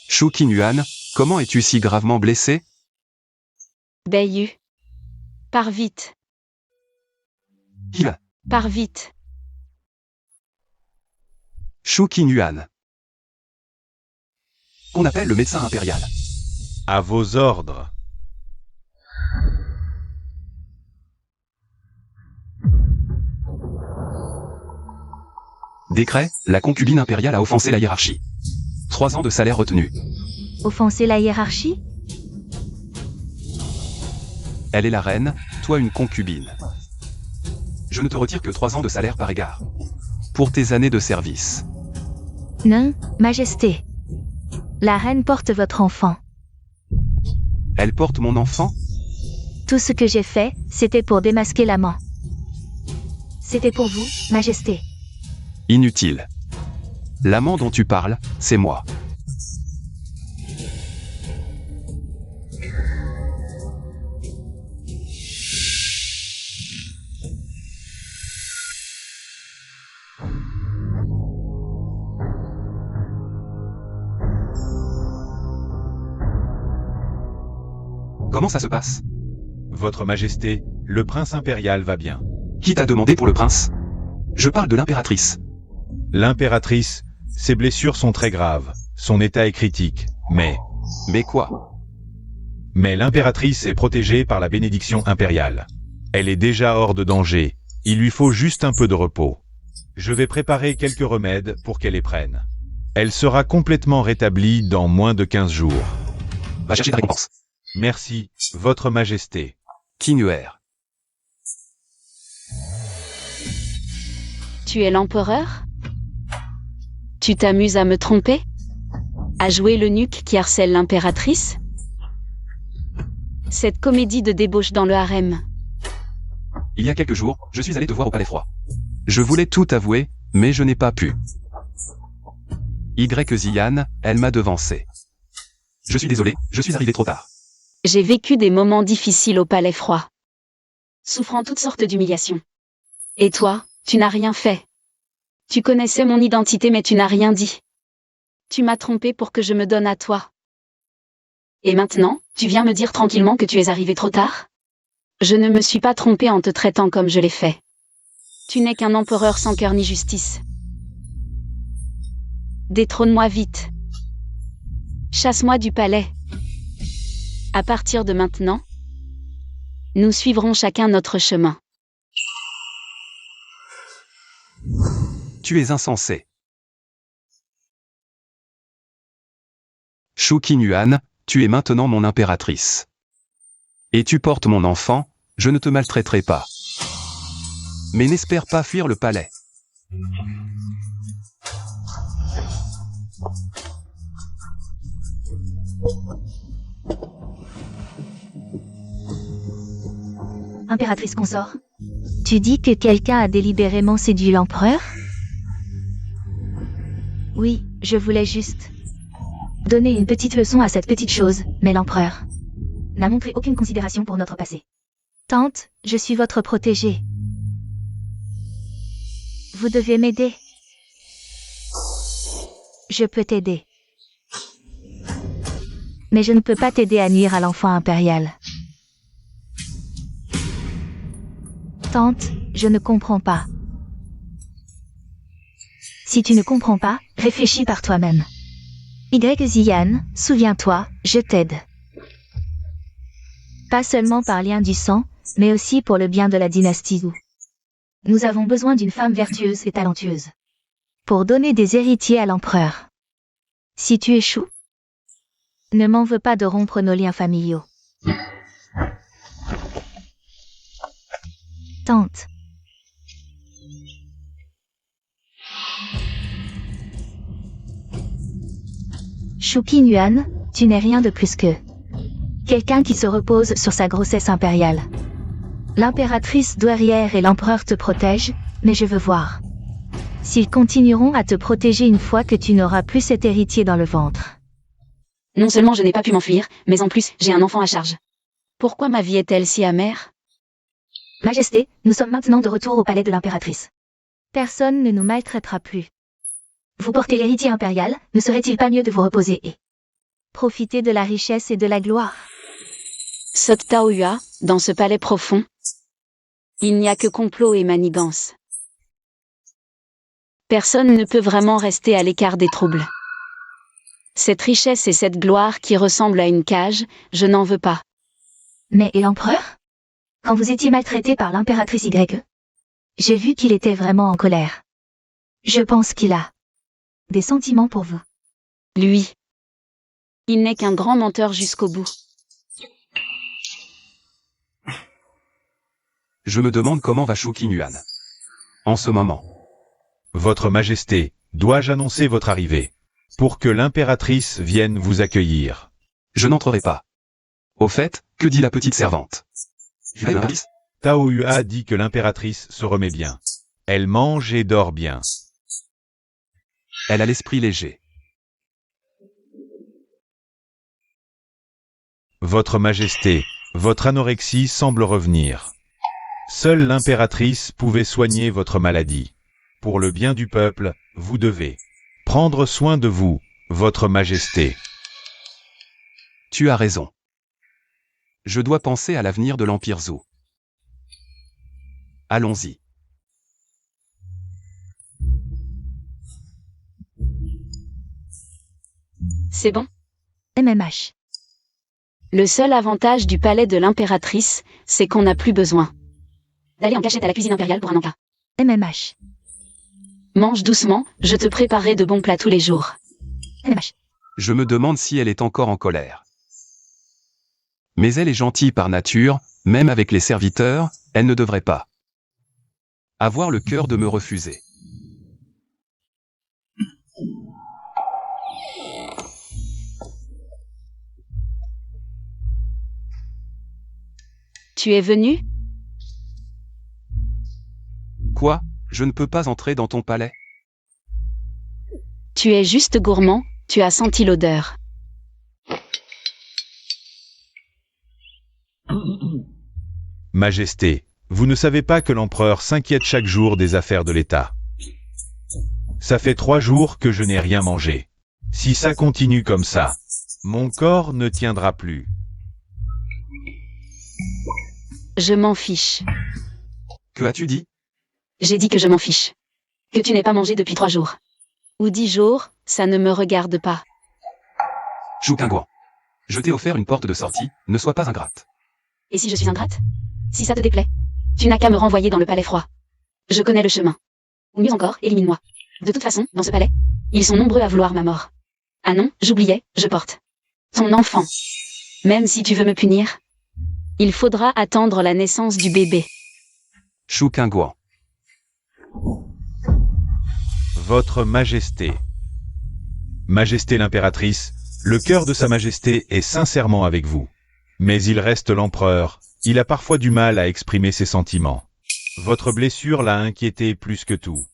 Shu Qingyuan, comment es-tu si gravement blessé? Beiyu. Pars vite. Il. Pars vite. Shu Qingyuan. Qu'on appelle le médecin impérial. À vos ordres. Décret, la concubine impériale a offensé la hiérarchie. 3 ans de salaire retenu. Offenser la hiérarchie? Elle est la reine, toi une concubine. Je ne te retire que 3 ans de salaire par égard. Pour tes années de service. Non, Majesté. La reine porte votre enfant. Elle porte mon enfant? Tout ce que j'ai fait, c'était pour démasquer l'amant. C'était pour vous, Majesté. Inutile. L'amant dont tu parles, c'est moi. Comment ça se passe? Votre Majesté, le prince impérial va bien. Qui t'a demandé pour le prince? Je parle de l'impératrice. L'impératrice, ses blessures sont très graves, son état est critique, mais quoi? Mais l'impératrice est protégée par la bénédiction impériale. Elle est déjà hors de danger, il lui faut juste un peu de repos. Je vais préparer quelques remèdes pour qu'elle les prenne. Elle sera complètement rétablie dans moins de 15 jours. Va chercher ta récompense. Merci, Votre Majesté. Kinuer. Tu es l'empereur? Tu t'amuses à me tromper? À jouer l'eunuque qui harcèle l'impératrice? Cette comédie de débauche dans le harem. Il y a quelques jours, je suis allé te voir au Palais Froid. Je voulais tout avouer, mais je n'ai pas pu. Zian, elle m'a devancé. Je suis désolé, je suis arrivé trop tard. J'ai vécu des moments difficiles au Palais Froid, souffrant toutes sortes d'humiliations. Et toi, tu n'as rien fait. Tu connaissais mon identité mais tu n'as rien dit. Tu m'as trompé pour que je me donne à toi. Et maintenant, tu viens me dire tranquillement que tu es arrivé trop tard? Je ne me suis pas trompé en te traitant comme je l'ai fait. Tu n'es qu'un empereur sans cœur ni justice. Détrône-moi vite. Chasse-moi du palais. À partir de maintenant, nous suivrons chacun notre chemin. Tu es insensé. Shu Qinyuan, tu es maintenant mon impératrice. Et tu portes mon enfant, je ne te maltraiterai pas. Mais n'espère pas fuir le palais. Impératrice consort. Tu dis que quelqu'un a délibérément séduit l'empereur? Oui, je voulais juste donner une petite leçon à cette petite chose, mais l'empereur n'a montré aucune considération pour notre passé. Tante, je suis votre protégée. Vous devez m'aider. Je peux t'aider. Mais je ne peux pas t'aider à nuire à l'enfant impérial. Tante, je ne comprends pas. Si tu ne comprends pas, réfléchis par toi-même. Zian, souviens-toi, je t'aide. Pas seulement par lien du sang, mais aussi pour le bien de la dynastie Zhou. Nous avons besoin d'une femme vertueuse et talentueuse pour donner des héritiers à l'empereur. Si tu échoues, ne m'en veux pas de rompre nos liens familiaux. Tante. Shu Qinyuan, tu n'es rien de plus que quelqu'un qui se repose sur sa grossesse impériale. L'impératrice douairière et l'empereur te protègent, mais je veux voir s'ils continueront à te protéger une fois que tu n'auras plus cet héritier dans le ventre. Non seulement je n'ai pas pu m'enfuir, mais en plus, j'ai un enfant à charge. Pourquoi ma vie est-elle si amère? Majesté, nous sommes maintenant de retour au palais de l'impératrice. Personne ne nous maltraitera plus. Vous portez l'héritier impérial, ne serait-il pas mieux de vous reposer et profiter de la richesse et de la gloire? Sot Taoyua, dans ce palais profond, il n'y a que complot et manigance. Personne ne peut vraiment rester à l'écart des troubles. Cette richesse et cette gloire qui ressemblent à une cage, je n'en veux pas. Mais et l'empereur? Quand vous étiez maltraité par l'impératrice Y, j'ai vu qu'il était vraiment en colère. Je pense qu'il a des sentiments pour vous. Lui, il n'est qu'un grand menteur jusqu'au bout. Je me demande comment va Shu Qinyuan. En ce moment. Votre Majesté, Dois-je annoncer votre arrivée pour que l'impératrice vienne vous accueillir? Je n'entrerai pas. Au fait, que dit la petite servante? Tao Hua dit que l'impératrice se remet bien. Elle mange et dort bien. Elle a l'esprit léger. Votre Majesté, votre anorexie semble revenir. Seule l'impératrice pouvait soigner votre maladie. Pour le bien du peuple, vous devez prendre soin de vous, votre Majesté. Tu as raison. Je dois penser à l'avenir de l'Empire Zhou. Allons-y. C'est bon. MMH. Le seul avantage du palais de l'impératrice, c'est qu'on n'a plus besoin d'aller en cachette à la cuisine impériale pour un encas. MMH. Mange doucement, je te préparerai de bons plats tous les jours. MMH. Je me demande si elle est encore en colère. Mais elle est gentille par nature, même avec les serviteurs, elle ne devrait pas avoir le cœur de me refuser. Tu es venu? Quoi? Je ne peux pas entrer dans ton palais? Tu es juste gourmand, tu as senti l'odeur. Majesté, vous ne savez pas que l'empereur s'inquiète chaque jour des affaires de l'État. Ça fait 3 jours que je n'ai rien mangé. Si ça continue comme ça, mon corps ne tiendra plus. Je m'en fiche. Que as-tu dit? J'ai dit que je m'en fiche. Que tu n'aies pas mangé depuis 3 jours. Ou 10 jours, ça ne me regarde pas. Chouquinguan. Je t'ai offert une porte de sortie, ne sois pas ingrate. Et si je suis ingrate? Si ça te déplaît, tu n'as qu'à me renvoyer dans le palais froid. Je connais le chemin. Ou mieux encore, élimine-moi. De toute façon, dans ce palais, ils sont nombreux à vouloir ma mort. Ah non, j'oubliais, je porte ton enfant. Même si tu veux me punir, il faudra attendre la naissance du bébé. Chouquinguan. Votre Majesté. Majesté l'impératrice, le cœur de sa Majesté est sincèrement avec vous. Mais il reste l'empereur, il a parfois du mal à exprimer ses sentiments. Votre blessure l'a inquiété plus que tout.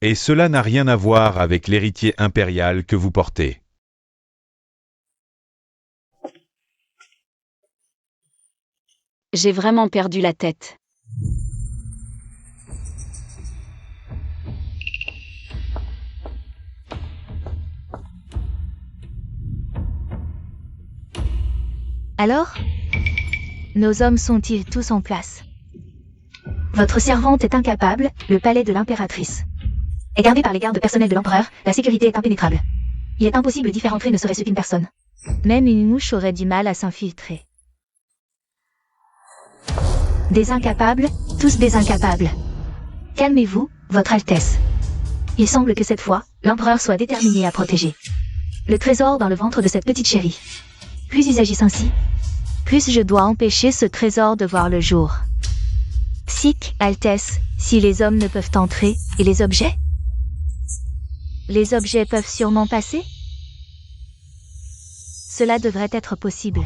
Et cela n'a rien à voir avec l'héritier impérial que vous portez. J'ai vraiment perdu la tête. Alors? Nos hommes sont-ils tous en place? Votre servante est incapable, le palais de l'impératrice est gardé par les gardes personnels de l'empereur, la sécurité est impénétrable. Il est impossible d'y faire entrer ne serait-ce qu'une personne. Même une mouche aurait du mal à s'infiltrer. Des incapables, tous des incapables. Calmez-vous, Votre Altesse. Il semble que cette fois, l'empereur soit déterminé à protéger le trésor dans le ventre de cette petite chérie. Plus ils agissent ainsi, plus je dois empêcher ce trésor de voir le jour. Sic, Altesse, si les hommes ne peuvent entrer, et les objets? Les objets peuvent sûrement passer? Cela devrait être possible.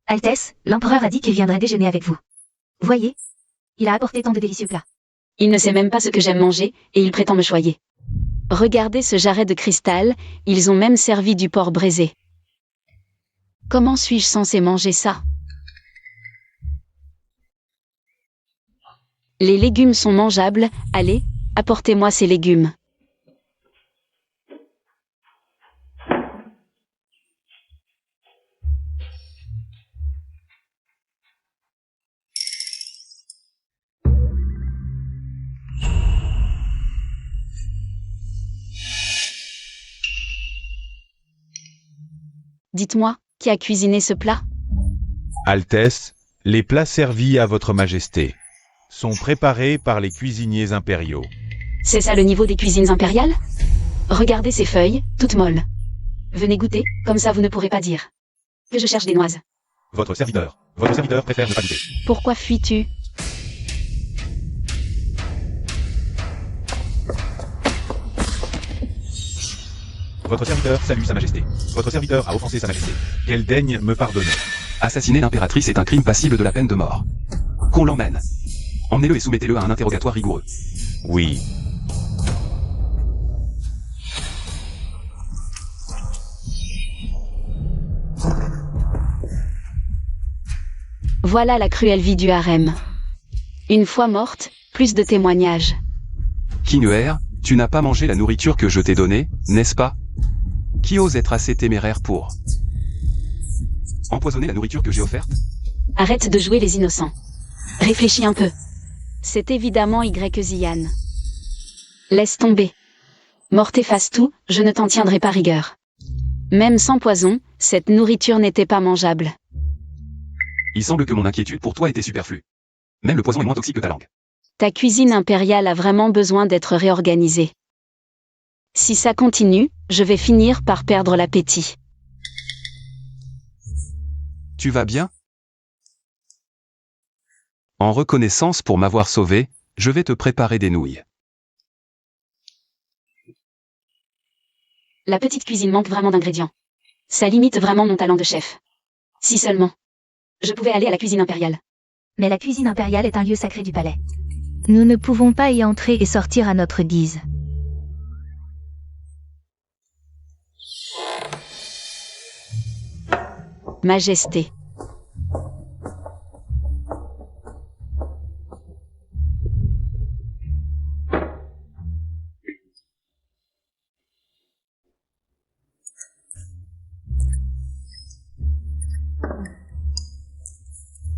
Altesse, l'empereur a dit qu'il viendrait déjeuner avec vous. Voyez, il a apporté tant de délicieux plats. Il ne sait même pas ce que j'aime manger, et il prétend me choyer. Regardez ce jarret de cristal, ils ont même servi du porc braisé. Comment suis-je censé manger ça? Les légumes sont mangeables, allez, apportez-moi ces légumes. Dites-moi, qui a cuisiné ce plat? Altesse, les plats servis à votre majesté sont préparés par les cuisiniers impériaux. C'est ça le niveau des cuisines impériales? Regardez ces feuilles, toutes molles. Venez goûter, comme ça vous ne pourrez pas dire que je cherche des noises. Votre serviteur préfère ne pas goûter. Pourquoi fuis-tu? Votre serviteur salue Sa Majesté. Votre serviteur a offensé Sa Majesté. Qu'elle daigne me pardonner. Assassiner l'impératrice est un crime passible de la peine de mort. Qu'on l'emmène. Emmenez-le et soumettez-le à un interrogatoire rigoureux. Oui. Voilà la cruelle vie du harem. Une fois morte, plus de témoignages. Kinuer, tu n'as pas mangé la nourriture que je t'ai donnée, n'est-ce pas? Qui ose être assez téméraire pour empoisonner la nourriture que j'ai offerte? Arrête de jouer les innocents. Réfléchis un peu. C'est évidemment Zian. Laisse tomber. Morte efface tout, je ne t'en tiendrai pas rigueur. Même sans poison, cette nourriture n'était pas mangeable. Il semble que mon inquiétude pour toi était superflue. Même le poison est moins toxique que ta langue. Ta cuisine impériale a vraiment besoin d'être réorganisée. Si ça continue, je vais finir par perdre l'appétit. Tu vas bien? En reconnaissance pour m'avoir sauvé, je vais te préparer des nouilles. La petite cuisine manque vraiment d'ingrédients. Ça limite vraiment mon talent de chef. Si seulement je pouvais aller à la cuisine impériale. Mais la cuisine impériale est un lieu sacré du palais. Nous ne pouvons pas y entrer et sortir à notre guise. Majesté.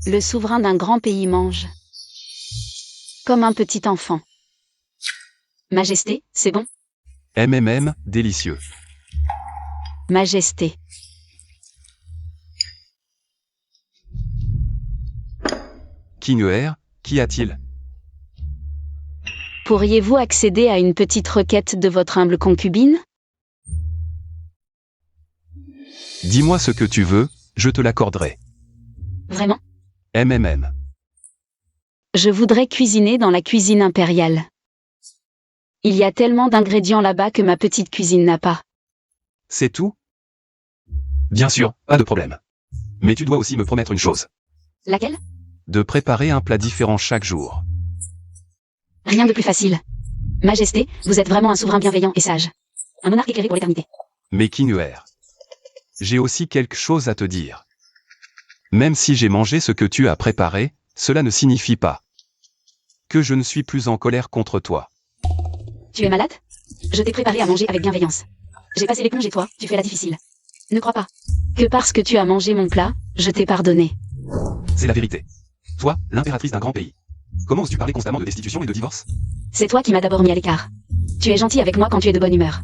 Le souverain d'un grand pays mange. Comme un petit enfant. Majesté, c'est bon? Délicieux. Majesté. Kinuer, qu'y a-t-il? Pourriez-vous accéder à une petite requête de votre humble concubine? Dis-moi ce que tu veux, je te l'accorderai. Vraiment? Je voudrais cuisiner dans la cuisine impériale. Il y a tellement d'ingrédients là-bas que ma petite cuisine n'a pas. C'est tout? Bien sûr, pas de problème. Mais tu dois aussi me promettre une chose. Laquelle? De préparer un plat différent chaque jour. Rien de plus facile. Majesté, vous êtes vraiment un souverain bienveillant et sage. Un monarque éclairé pour l'éternité. Mais Kinuer, j'ai aussi quelque chose à te dire. Même si j'ai mangé ce que tu as préparé, cela ne signifie pas que je ne suis plus en colère contre toi. Tu es malade? Je t'ai préparé à manger avec bienveillance. J'ai passé l'éponge et toi, tu fais la difficile. Ne crois pas que parce que tu as mangé mon plat, je t'ai pardonné. C'est la vérité. Toi, l'impératrice d'un grand pays. Comment oses-tu parler constamment de destitution et de divorce? C'est toi qui m'as d'abord mis à l'écart. Tu es gentil avec moi quand tu es de bonne humeur.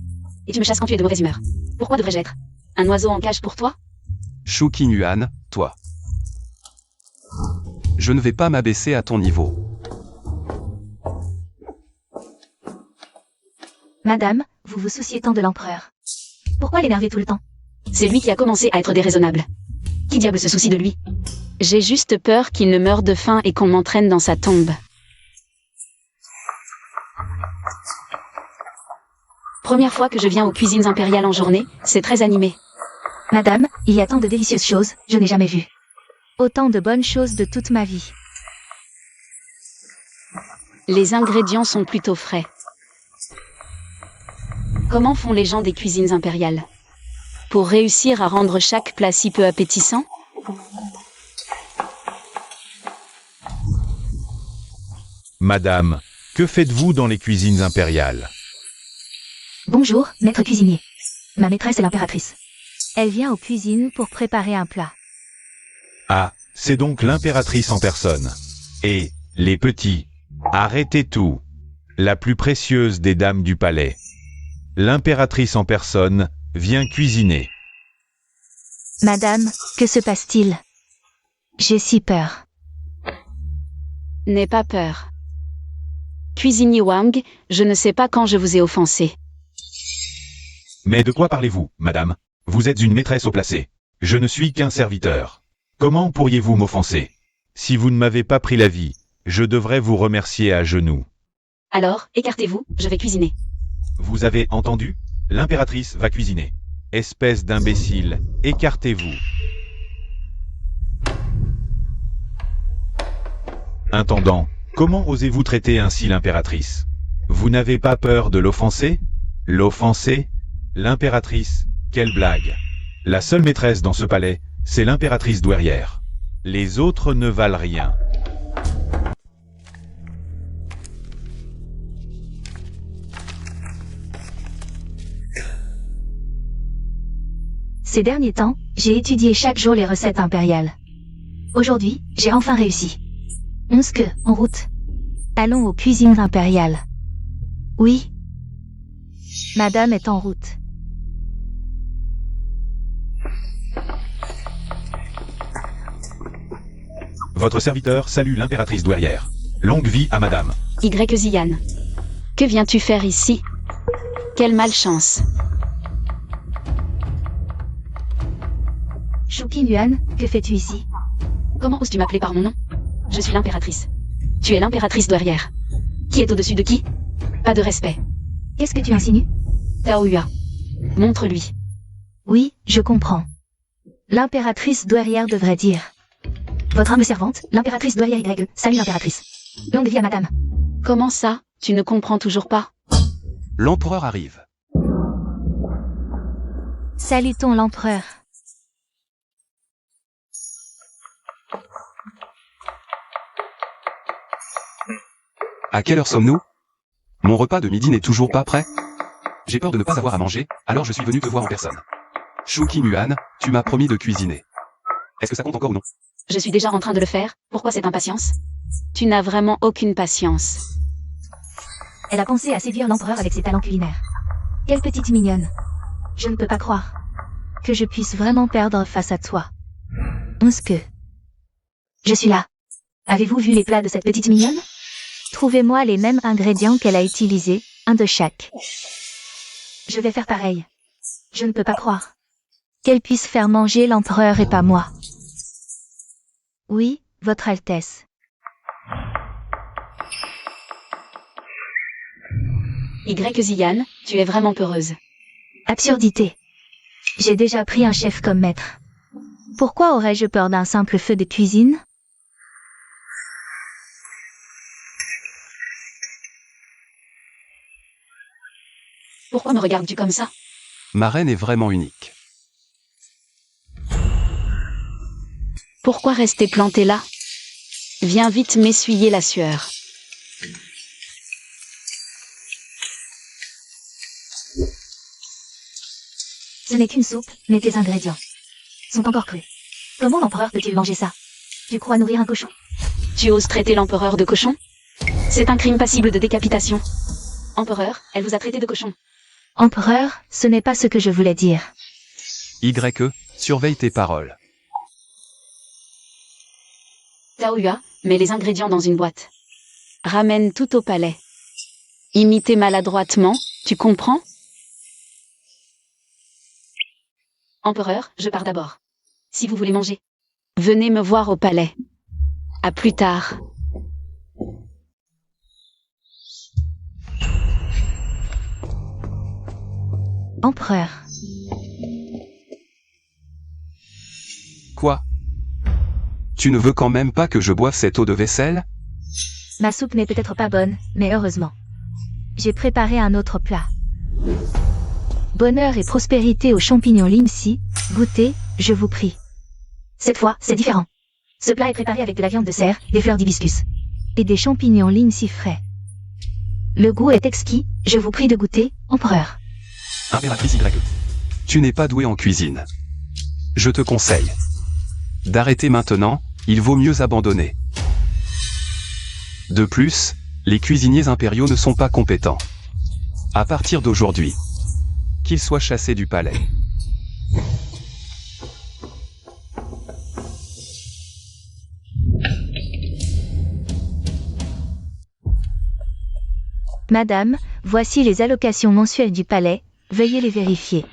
Et tu me chasses quand tu es de mauvaise humeur. Pourquoi devrais-je être un oiseau en cage pour toi? Shu Kinuan, toi. Je ne vais pas m'abaisser à ton niveau. Madame, vous vous souciez tant de l'empereur. Pourquoi l'énerver tout le temps? C'est lui qui a commencé à être déraisonnable. Qui diable se soucie de lui? J'ai juste peur qu'il ne meure de faim et qu'on m'entraîne dans sa tombe. Première fois que je viens aux cuisines impériales en journée, c'est très animé. Madame, il y a tant de délicieuses choses, je n'ai jamais vu. Autant de bonnes choses de toute ma vie. Les ingrédients sont plutôt frais. Comment font les gens des cuisines impériales? Pour réussir à rendre chaque plat si peu appétissant? Madame, que faites-vous dans les cuisines impériales? Bonjour, maître cuisinier. Ma maîtresse est l'impératrice. Elle vient aux cuisines pour préparer un plat. Ah, c'est donc l'impératrice en personne. Et, les petits, arrêtez tout. La plus précieuse des dames du palais. L'impératrice en personne vient cuisiner. Madame, que se passe-t-il? J'ai si peur. N'aie pas peur. Cuisinier Wang, je ne sais pas quand je vous ai offensé. Mais de quoi parlez-vous, madame? Vous êtes une maîtresse au placé. Je ne suis qu'un serviteur. Comment pourriez-vous m'offenser? Si vous ne m'avez pas pris la vie, je devrais vous remercier à genoux. Alors, écartez-vous, je vais cuisiner. Vous avez entendu? L'impératrice va cuisiner. Espèce d'imbécile, écartez-vous. Intendant, comment osez-vous traiter ainsi l'impératrice? Vous n'avez pas peur de l'offenser? L'offenser? L'impératrice? Quelle blague! La seule maîtresse dans ce palais, c'est l'impératrice douairière. Les autres ne valent rien. Ces derniers temps, j'ai étudié chaque jour les recettes impériales. Aujourd'hui, j'ai enfin réussi. 11 queues, en route. Allons aux cuisines impériales. Oui. Madame est en route. Votre serviteur salue l'impératrice douairière. Longue vie à madame. Ziyan. Que viens-tu faire ici? Quelle malchance. Shuqin Yuan, que fais-tu ici? Comment oses-tu m'appeler par mon nom? Je suis l'impératrice. Tu es l'impératrice douairière. Qui est au-dessus de qui? Pas de respect. Qu'est-ce que tu insinues? Tao Yua. Montre-lui. Oui, je comprends. L'impératrice douairière devrait dire. Votre humble servante, l'impératrice douairière Y. Salut l'impératrice. Longue vie à madame. Comment ça, tu ne comprends toujours pas? L'empereur arrive. Salutons l'empereur. À quelle heure sommes-nous? Mon repas de midi n'est toujours pas prêt? J'ai peur de ne pas avoir à manger, alors je suis venu te voir en personne. Shuqin Yuan, tu m'as promis de cuisiner. Est-ce que ça compte encore ou non? Je suis déjà en train de le faire, pourquoi cette impatience? Tu n'as vraiment aucune patience. Elle a pensé à séduire l'empereur avec ses talents culinaires. Quelle petite mignonne. Je ne peux pas croire que je puisse vraiment perdre face à toi. 11 queues. Je suis là. Avez-vous vu les plats de cette petite mignonne? Trouvez-moi les mêmes ingrédients qu'elle a utilisés, un de chaque. Je vais faire pareil. Je ne peux pas croire qu'elle puisse faire manger l'empereur et pas moi. Oui, Votre Altesse. Ziyan, tu es vraiment peureuse. Absurdité. J'ai déjà pris un chef comme maître. Pourquoi aurais-je peur d'un simple feu de cuisine? Pourquoi me regardes-tu comme ça? Ma reine est vraiment unique. Pourquoi rester planté là? Viens vite m'essuyer la sueur. Ce n'est qu'une soupe, mais tes ingrédients sont encore crus. Comment l'empereur peut-il manger ça? Tu crois nourrir un cochon? Tu oses traiter l'empereur de cochon? C'est un crime passible de décapitation. Empereur, elle vous a traité de cochon. Empereur, ce n'est pas ce que je voulais dire. Surveille tes paroles. Tao Yua, mets les ingrédients dans une boîte. Ramène tout au palais. Imitez maladroitement, tu comprends? Empereur, je pars d'abord. Si vous voulez manger, venez me voir au palais. À plus tard. Empereur. Quoi? Tu ne veux quand même pas que je boive cette eau de vaisselle? Ma soupe n'est peut-être pas bonne, mais heureusement. J'ai préparé un autre plat. Bonheur et prospérité aux champignons Limsi, goûtez, je vous prie. Cette fois, c'est différent. Ce plat est préparé avec de la viande de cerf, des fleurs d'hibiscus et des champignons Limsi frais. Le goût est exquis, je vous prie de goûter, empereur. Impératrice Y. Tu n'es pas doué en cuisine. Je te conseille d'arrêter maintenant, il vaut mieux abandonner. De plus, les cuisiniers impériaux ne sont pas compétents. À partir d'aujourd'hui, qu'ils soient chassés du palais. Madame, voici les allocations mensuelles du palais, veuillez les vérifier.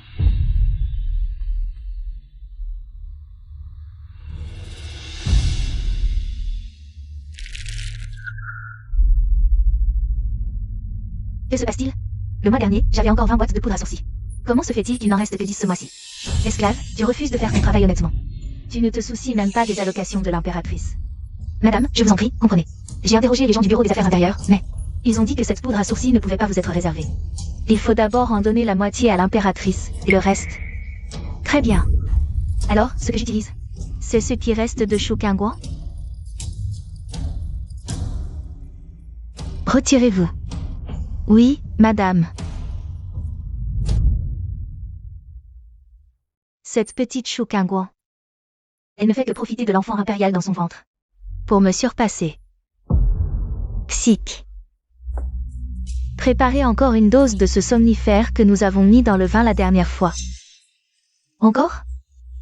Que se passe-t-il? Le mois dernier, j'avais encore 20 boîtes de poudre à sourcils. Comment se fait-il qu'il n'en reste que 10 ce mois-ci? Esclave, tu refuses de faire ton travail honnêtement. Tu ne te soucies même pas des allocations de l'impératrice. Madame, je vous en prie, comprenez. J'ai interrogé les gens du bureau des affaires intérieures, mais ils ont dit que cette poudre à sourcils ne pouvait pas vous être réservée. Il faut d'abord en donner la moitié à l'impératrice, et le reste... Très bien. Alors, ce que j'utilise, c'est ce qui reste de Shukingguan? Retirez-vous. Oui, madame. Cette petite Shukingguan. Elle ne fait que profiter de l'enfant impérial dans son ventre. Pour me surpasser. Xic. Préparez encore une dose de ce somnifère que nous avons mis dans le vin la dernière fois. Encore?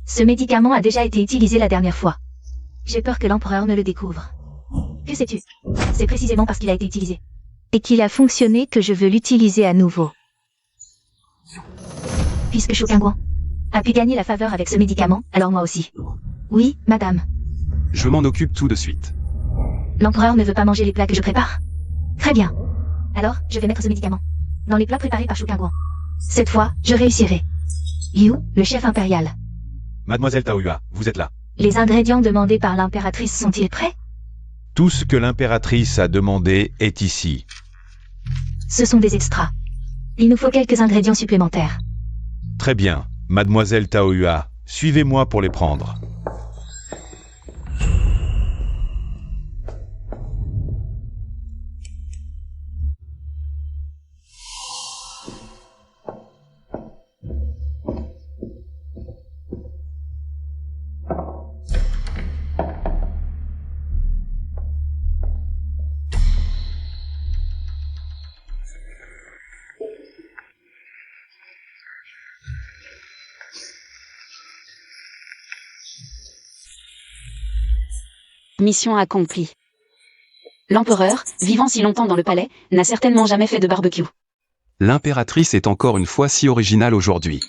Ce médicament a déjà été utilisé la dernière fois. J'ai peur que l'empereur ne le découvre. Que sais-tu? C'est précisément parce qu'il a été utilisé. Et qu'il a fonctionné que je veux l'utiliser à nouveau. Puisque Shukingguan a pu gagner la faveur avec ce médicament, alors moi aussi. Oui, madame. Je m'en occupe tout de suite. L'empereur ne veut pas manger les plats que je prépare? Très bien. Alors, je vais mettre ce médicament dans les plats préparés par Shukingguan. Cette fois, je réussirai. Yu, le chef impérial. Mademoiselle Taoyua, vous êtes là. Les ingrédients demandés par l'impératrice sont-ils prêts? Tout ce que l'impératrice a demandé est ici. Ce sont des extras. Il nous faut quelques ingrédients supplémentaires. Très bien. Mademoiselle Taoyua, suivez-moi pour les prendre. Mission accomplie. L'empereur, vivant si longtemps dans le palais, n'a certainement jamais fait de barbecue. L'impératrice est encore une fois si originale aujourd'hui.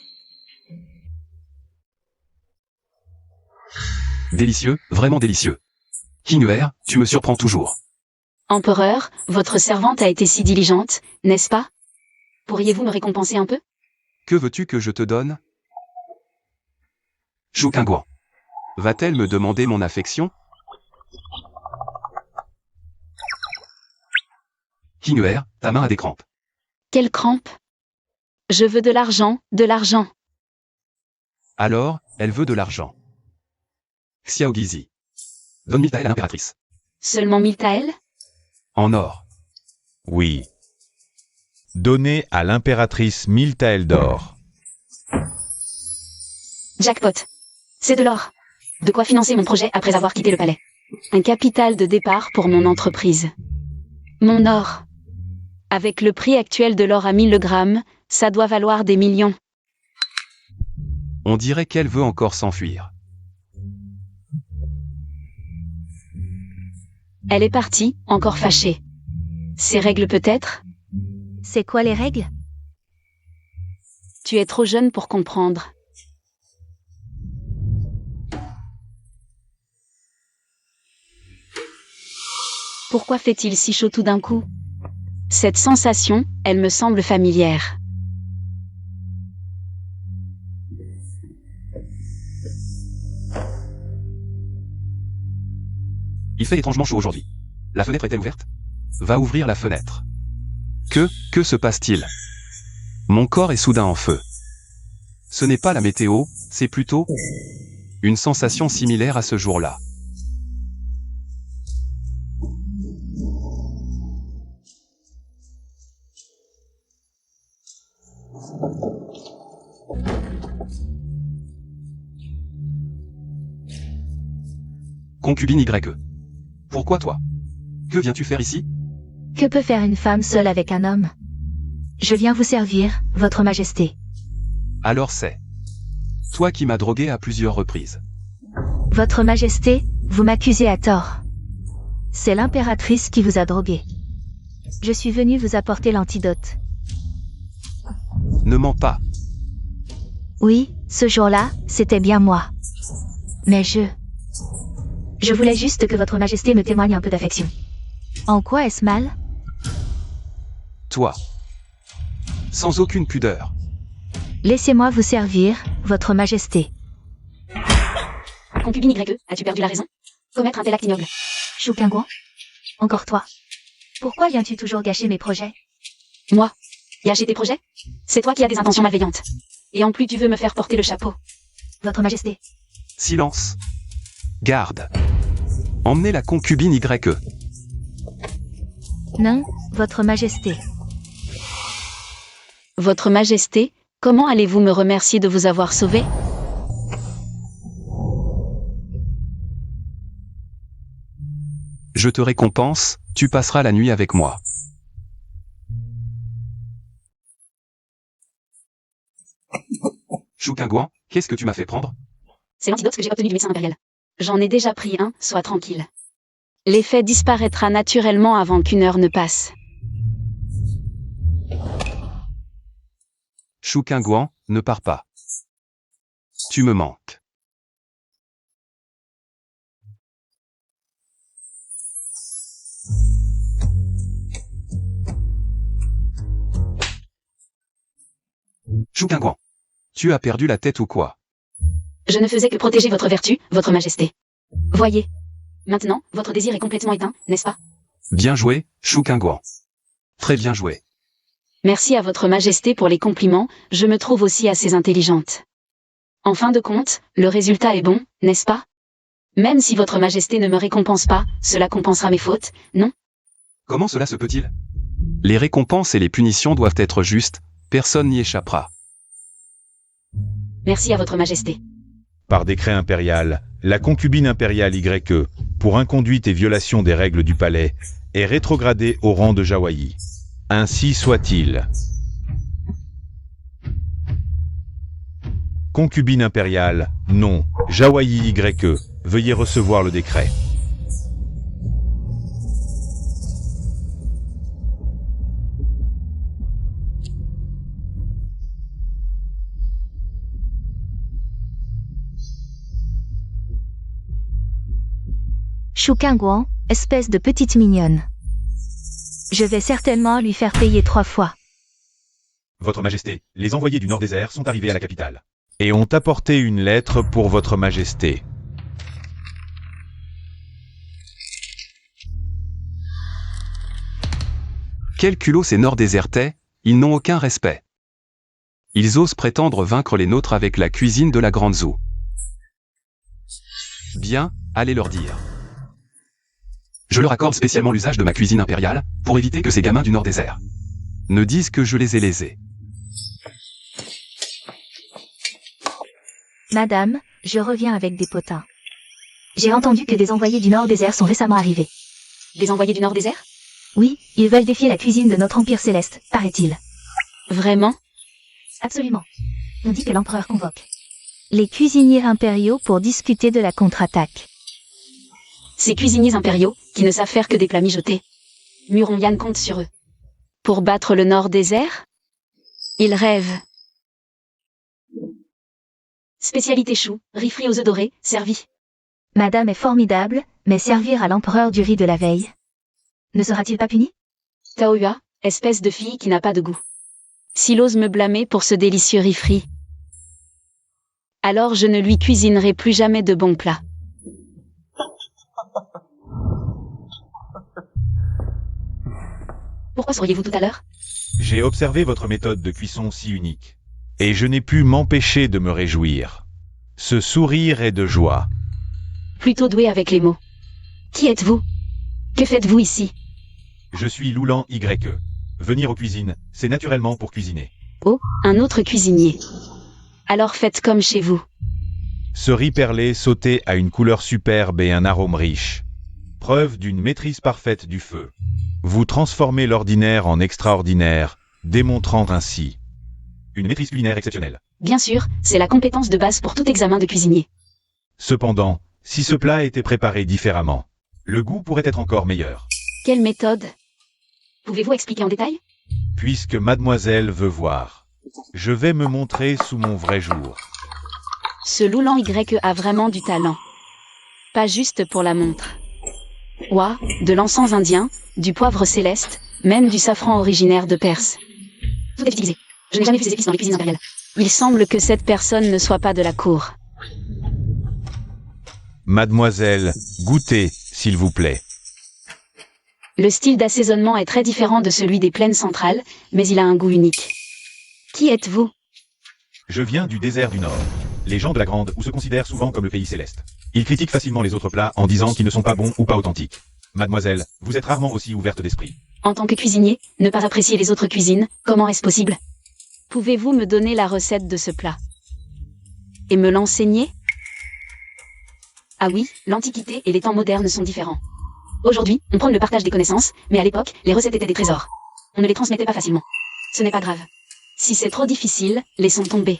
Délicieux, vraiment délicieux. Hinuer, tu me surprends toujours. Empereur, votre servante a été si diligente, n'est-ce pas? Pourriez-vous me récompenser un peu? Que veux-tu que je te donne? Shukingguan. Va-t-elle me demander mon affection? Hinuer, ta main a des crampes. Quelle crampe? Je veux de l'argent, de l'argent. Alors, elle veut de l'argent. Xiao Gizi. Donne 1000 taels à l'impératrice. Seulement 1000 taels? En or. Oui. Donnez à l'impératrice 1000 taels d'or. Jackpot. C'est de l'or. De quoi financer mon projet après avoir quitté le palais. Un capital de départ pour mon entreprise. Mon or. Avec le prix actuel de l'or à 1000 le gramme, ça doit valoir des millions. On dirait qu'elle veut encore s'enfuir. Elle est partie, encore fâchée. Ses règles peut-être? C'est quoi les règles? Tu es trop jeune pour comprendre. Pourquoi fait-il si chaud tout d'un coup? Cette sensation, elle me semble familière. Il fait étrangement chaud aujourd'hui. La fenêtre est-elle ouverte? Va ouvrir la fenêtre. Que se passe-t-il? Mon corps est soudain en feu. Ce n'est pas la météo, c'est plutôt une sensation similaire à ce jour-là. Concubine YE. Pourquoi toi? Que viens-tu faire ici? Que peut faire une femme seule avec un homme? Je viens vous servir, votre majesté. Alors c'est toi qui m'as drogué à plusieurs reprises. Votre majesté, vous m'accusez à tort. C'est l'impératrice qui vous a drogué. Je suis venu vous apporter l'antidote. Ne mens pas. Oui, ce jour-là, c'était bien moi. Mais je voulais juste que votre majesté me témoigne un peu d'affection. En quoi est-ce mal? Toi. sans aucune pudeur. Laissez-moi vous servir, votre majesté. Concubine YE, as-tu perdu la raison? Commettre un tel acte ignoble. Shu Kangguan? Encore toi. Pourquoi viens-tu toujours gâcher mes projets? Moi? Gâcher tes projets? C'est toi qui as des intentions malveillantes. Et en plus tu veux me faire porter le chapeau. Votre majesté. Silence. Garde. Emmenez la concubine YE. Non, votre majesté. Votre majesté, comment allez-vous me remercier de vous avoir sauvé? Je te récompense, tu passeras la nuit avec moi. Shu Kangguan, qu'est-ce que tu m'as fait prendre? C'est l'antidote que j'ai obtenu du médecin impérial. J'en ai déjà pris un, sois tranquille. L'effet disparaîtra naturellement avant qu'une heure ne passe. Shu Kangguan, ne pars pas. Tu me manques. Shu Kangguan, tu as perdu la tête ou quoi? Je ne faisais que protéger votre vertu, votre majesté. Voyez. Maintenant, votre désir est complètement éteint, n'est-ce pas? Bien joué, Shu Kangguan. Très bien joué. Merci à votre majesté pour les compliments, je me trouve aussi assez intelligente. En fin de compte, le résultat est bon, n'est-ce pas? Même si votre majesté ne me récompense pas, cela compensera mes fautes, non? Comment cela se peut-il? Les récompenses et les punitions doivent être justes, personne n'y échappera. Merci à votre majesté. Par décret impérial, la concubine impériale YE, pour inconduite et violation des règles du palais, est rétrogradée au rang de Jawayi. Ainsi soit-il. Concubine impériale, non, Jawayi YE, veuillez recevoir le décret. Shu Kangguan, espèce de petite mignonne. Je vais certainement lui faire payer 3 fois. Votre Majesté, les envoyés du Nord-Désert sont arrivés à la capitale. Et ont apporté une lettre pour votre Majesté. Quel culot ces Nord-Désertais, ils n'ont aucun respect. Ils osent prétendre vaincre les nôtres avec la cuisine de la Grande Zoo. Bien, allez leur dire. Je leur accorde spécialement l'usage de ma cuisine impériale, pour éviter que ces gamins du Nord-Désert ne disent que je les ai lésés. Madame, je reviens avec des potins. J'ai entendu que des envoyés du Nord-Désert sont récemment arrivés. Des envoyés du Nord-Désert? Oui, ils veulent défier la cuisine de notre Empire Céleste, paraît-il. Vraiment? Absolument. On dit que l'empereur convoque les cuisiniers impériaux pour discuter de la contre-attaque. Ces cuisiniers impériaux, qui ne savent faire que des plats mijotés. Muron Yan compte sur eux. Pour battre le Nord-Désert? Ils rêvent. Spécialité chou, riz frit aux œufs dorés, servi. Madame est formidable, mais servir à l'empereur du riz de la veille. Ne sera-t-il pas puni? Taohua, espèce de fille qui n'a pas de goût. S'il ose me blâmer pour ce délicieux riz frit, alors je ne lui cuisinerai plus jamais de bons plats. Pourquoi souriez-vous tout à l'heure? J'ai observé votre méthode de cuisson si unique. Et je n'ai pu m'empêcher de me réjouir. Ce sourire est de joie. Plutôt doué avec les mots. Qui êtes-vous? Que faites-vous ici? Je suis Loulan YE. Venir aux cuisines, c'est naturellement pour cuisiner. Oh, un autre cuisinier. Alors faites comme chez vous. Ce riz perlé sauté a une couleur superbe et un arôme riche. Preuve d'une maîtrise parfaite du feu. Vous transformez l'ordinaire en extraordinaire, démontrant ainsi une maîtrise culinaire exceptionnelle. Bien sûr, c'est la compétence de base pour tout examen de cuisinier. Cependant, si ce plat était préparé différemment, le goût pourrait être encore meilleur. Quelle méthode? Pouvez-vous expliquer en détail? Puisque mademoiselle veut voir, je vais me montrer sous mon vrai jour. Ce Loulan YE a vraiment du talent. Pas juste pour la montre. Ouah, de l'encens indien, du poivre céleste, même du safran originaire de Perse. Tout est utilisé. Je n'ai jamais vu ces épices dans les cuisines impériales. Il semble que cette personne ne soit pas de la cour. Mademoiselle, goûtez, s'il vous plaît. Le style d'assaisonnement est très différent de celui des plaines centrales, mais il a un goût unique. Qui êtes-vous? Je viens du désert du Nord. Les gens de la Grande Ou se considèrent souvent comme le pays céleste. Ils critiquent facilement les autres plats en disant qu'ils ne sont pas bons ou pas authentiques. Mademoiselle, vous êtes rarement aussi ouverte d'esprit. En tant que cuisinier, ne pas apprécier les autres cuisines, comment est-ce possible? Pouvez-vous me donner la recette de ce plat? Et me l'enseigner? Ah oui, l'Antiquité et les temps modernes sont différents. Aujourd'hui, on prône le partage des connaissances, mais à l'époque, les recettes étaient des trésors. On ne les transmettait pas facilement. Ce n'est pas grave. Si c'est trop difficile, laissons tomber.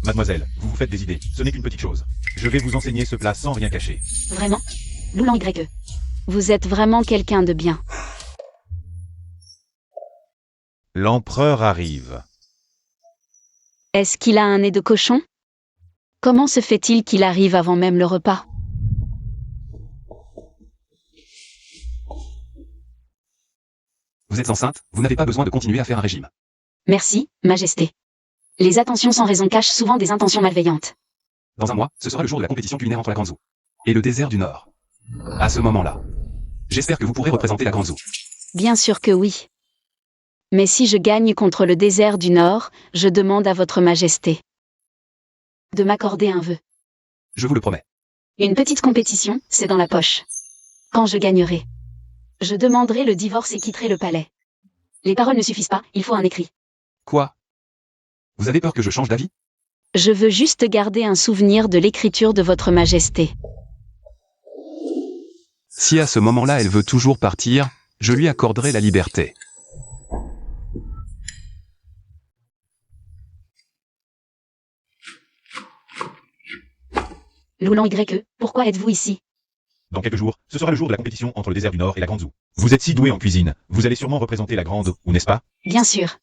Mademoiselle, vous vous faites des idées, ce n'est qu'une petite chose. Je vais vous enseigner ce plat sans rien cacher. Vraiment? Loulan YE. Vous êtes vraiment quelqu'un de bien. L'empereur arrive. Est-ce qu'il a un nez de cochon? Comment se fait-il qu'il arrive avant même le repas? Vous êtes enceinte, vous n'avez pas besoin de continuer à faire un régime. Merci, Majesté. Les attentions sans raison cachent souvent des intentions malveillantes. Dans un mois, ce sera le jour de la compétition culinaire entre la Grande Zou et le désert du Nord. À ce moment-là, j'espère que vous pourrez représenter la Grande Zou. Bien sûr que oui. Mais si je gagne contre le désert du Nord, je demande à votre Majesté de m'accorder un vœu. Je vous le promets. Une petite compétition, c'est dans la poche. Quand je gagnerai, je demanderai le divorce et quitterai le palais. Les paroles ne suffisent pas, il faut un écrit. Quoi? Vous avez peur que je change d'avis? Je veux juste garder un souvenir de l'écriture de votre Majesté. Si à ce moment-là elle veut toujours partir, je lui accorderai la liberté. Loulan YE, pourquoi êtes-vous ici? Dans quelques jours, ce sera le jour de la compétition entre le désert du Nord et la Grande Zou. Vous êtes si doué en cuisine, vous allez sûrement représenter la Grande Ou, n'est-ce pas? Bien sûr.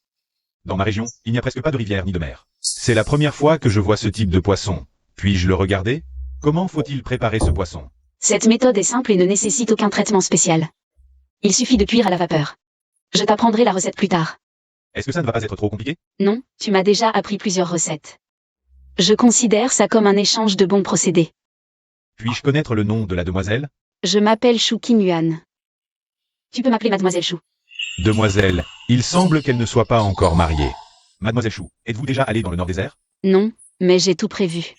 Dans ma région, il n'y a presque pas de rivière ni de mer. C'est la première fois que je vois ce type de poisson. Puis-je le regarder? Comment faut-il préparer ce poisson? Cette méthode est simple et ne nécessite aucun traitement spécial. Il suffit de cuire à la vapeur. Je t'apprendrai la recette plus tard. Est-ce que ça ne va pas être trop compliqué? Non, tu m'as déjà appris plusieurs recettes. Je considère ça comme un échange de bons procédés. Puis-je connaître le nom de la demoiselle? Je m'appelle Shu Qinyuan. Tu peux m'appeler Mademoiselle Shu. Demoiselle, il semble qu'elle ne soit pas encore mariée. Mademoiselle Shu, êtes-vous déjà allée dans le Nord-Désert? Non, mais j'ai tout prévu.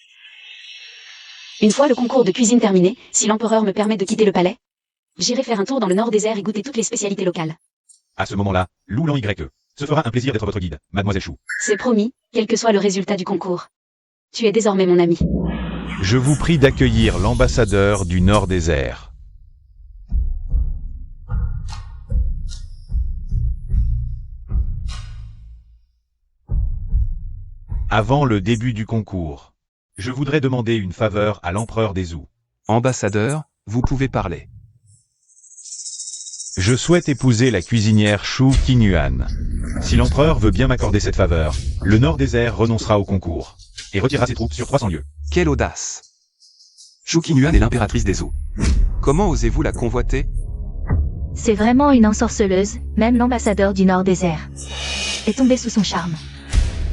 Une fois le concours de cuisine terminé, si l'empereur me permet de quitter le palais, j'irai faire un tour dans le Nord-Désert et goûter toutes les spécialités locales. À ce moment-là, Loulan YE. Ce fera un plaisir d'être votre guide, Mademoiselle Shu. C'est promis, quel que soit le résultat du concours. Tu es désormais mon ami. Je vous prie d'accueillir l'ambassadeur du Nord-Désert. Avant le début du concours, je voudrais demander une faveur à l'empereur des Zou. Ambassadeur, vous pouvez parler. Je souhaite épouser la cuisinière Shu Qinyuan. Si l'empereur veut bien m'accorder cette faveur, le Nord-Désert renoncera au concours et retirera ses troupes sur 300 lieues. Quelle audace! Shu Qinyuan est l'impératrice des Zou. Comment osez-vous la convoiter? C'est vraiment une ensorceleuse, même l'ambassadeur du Nord-Désert est tombé sous son charme.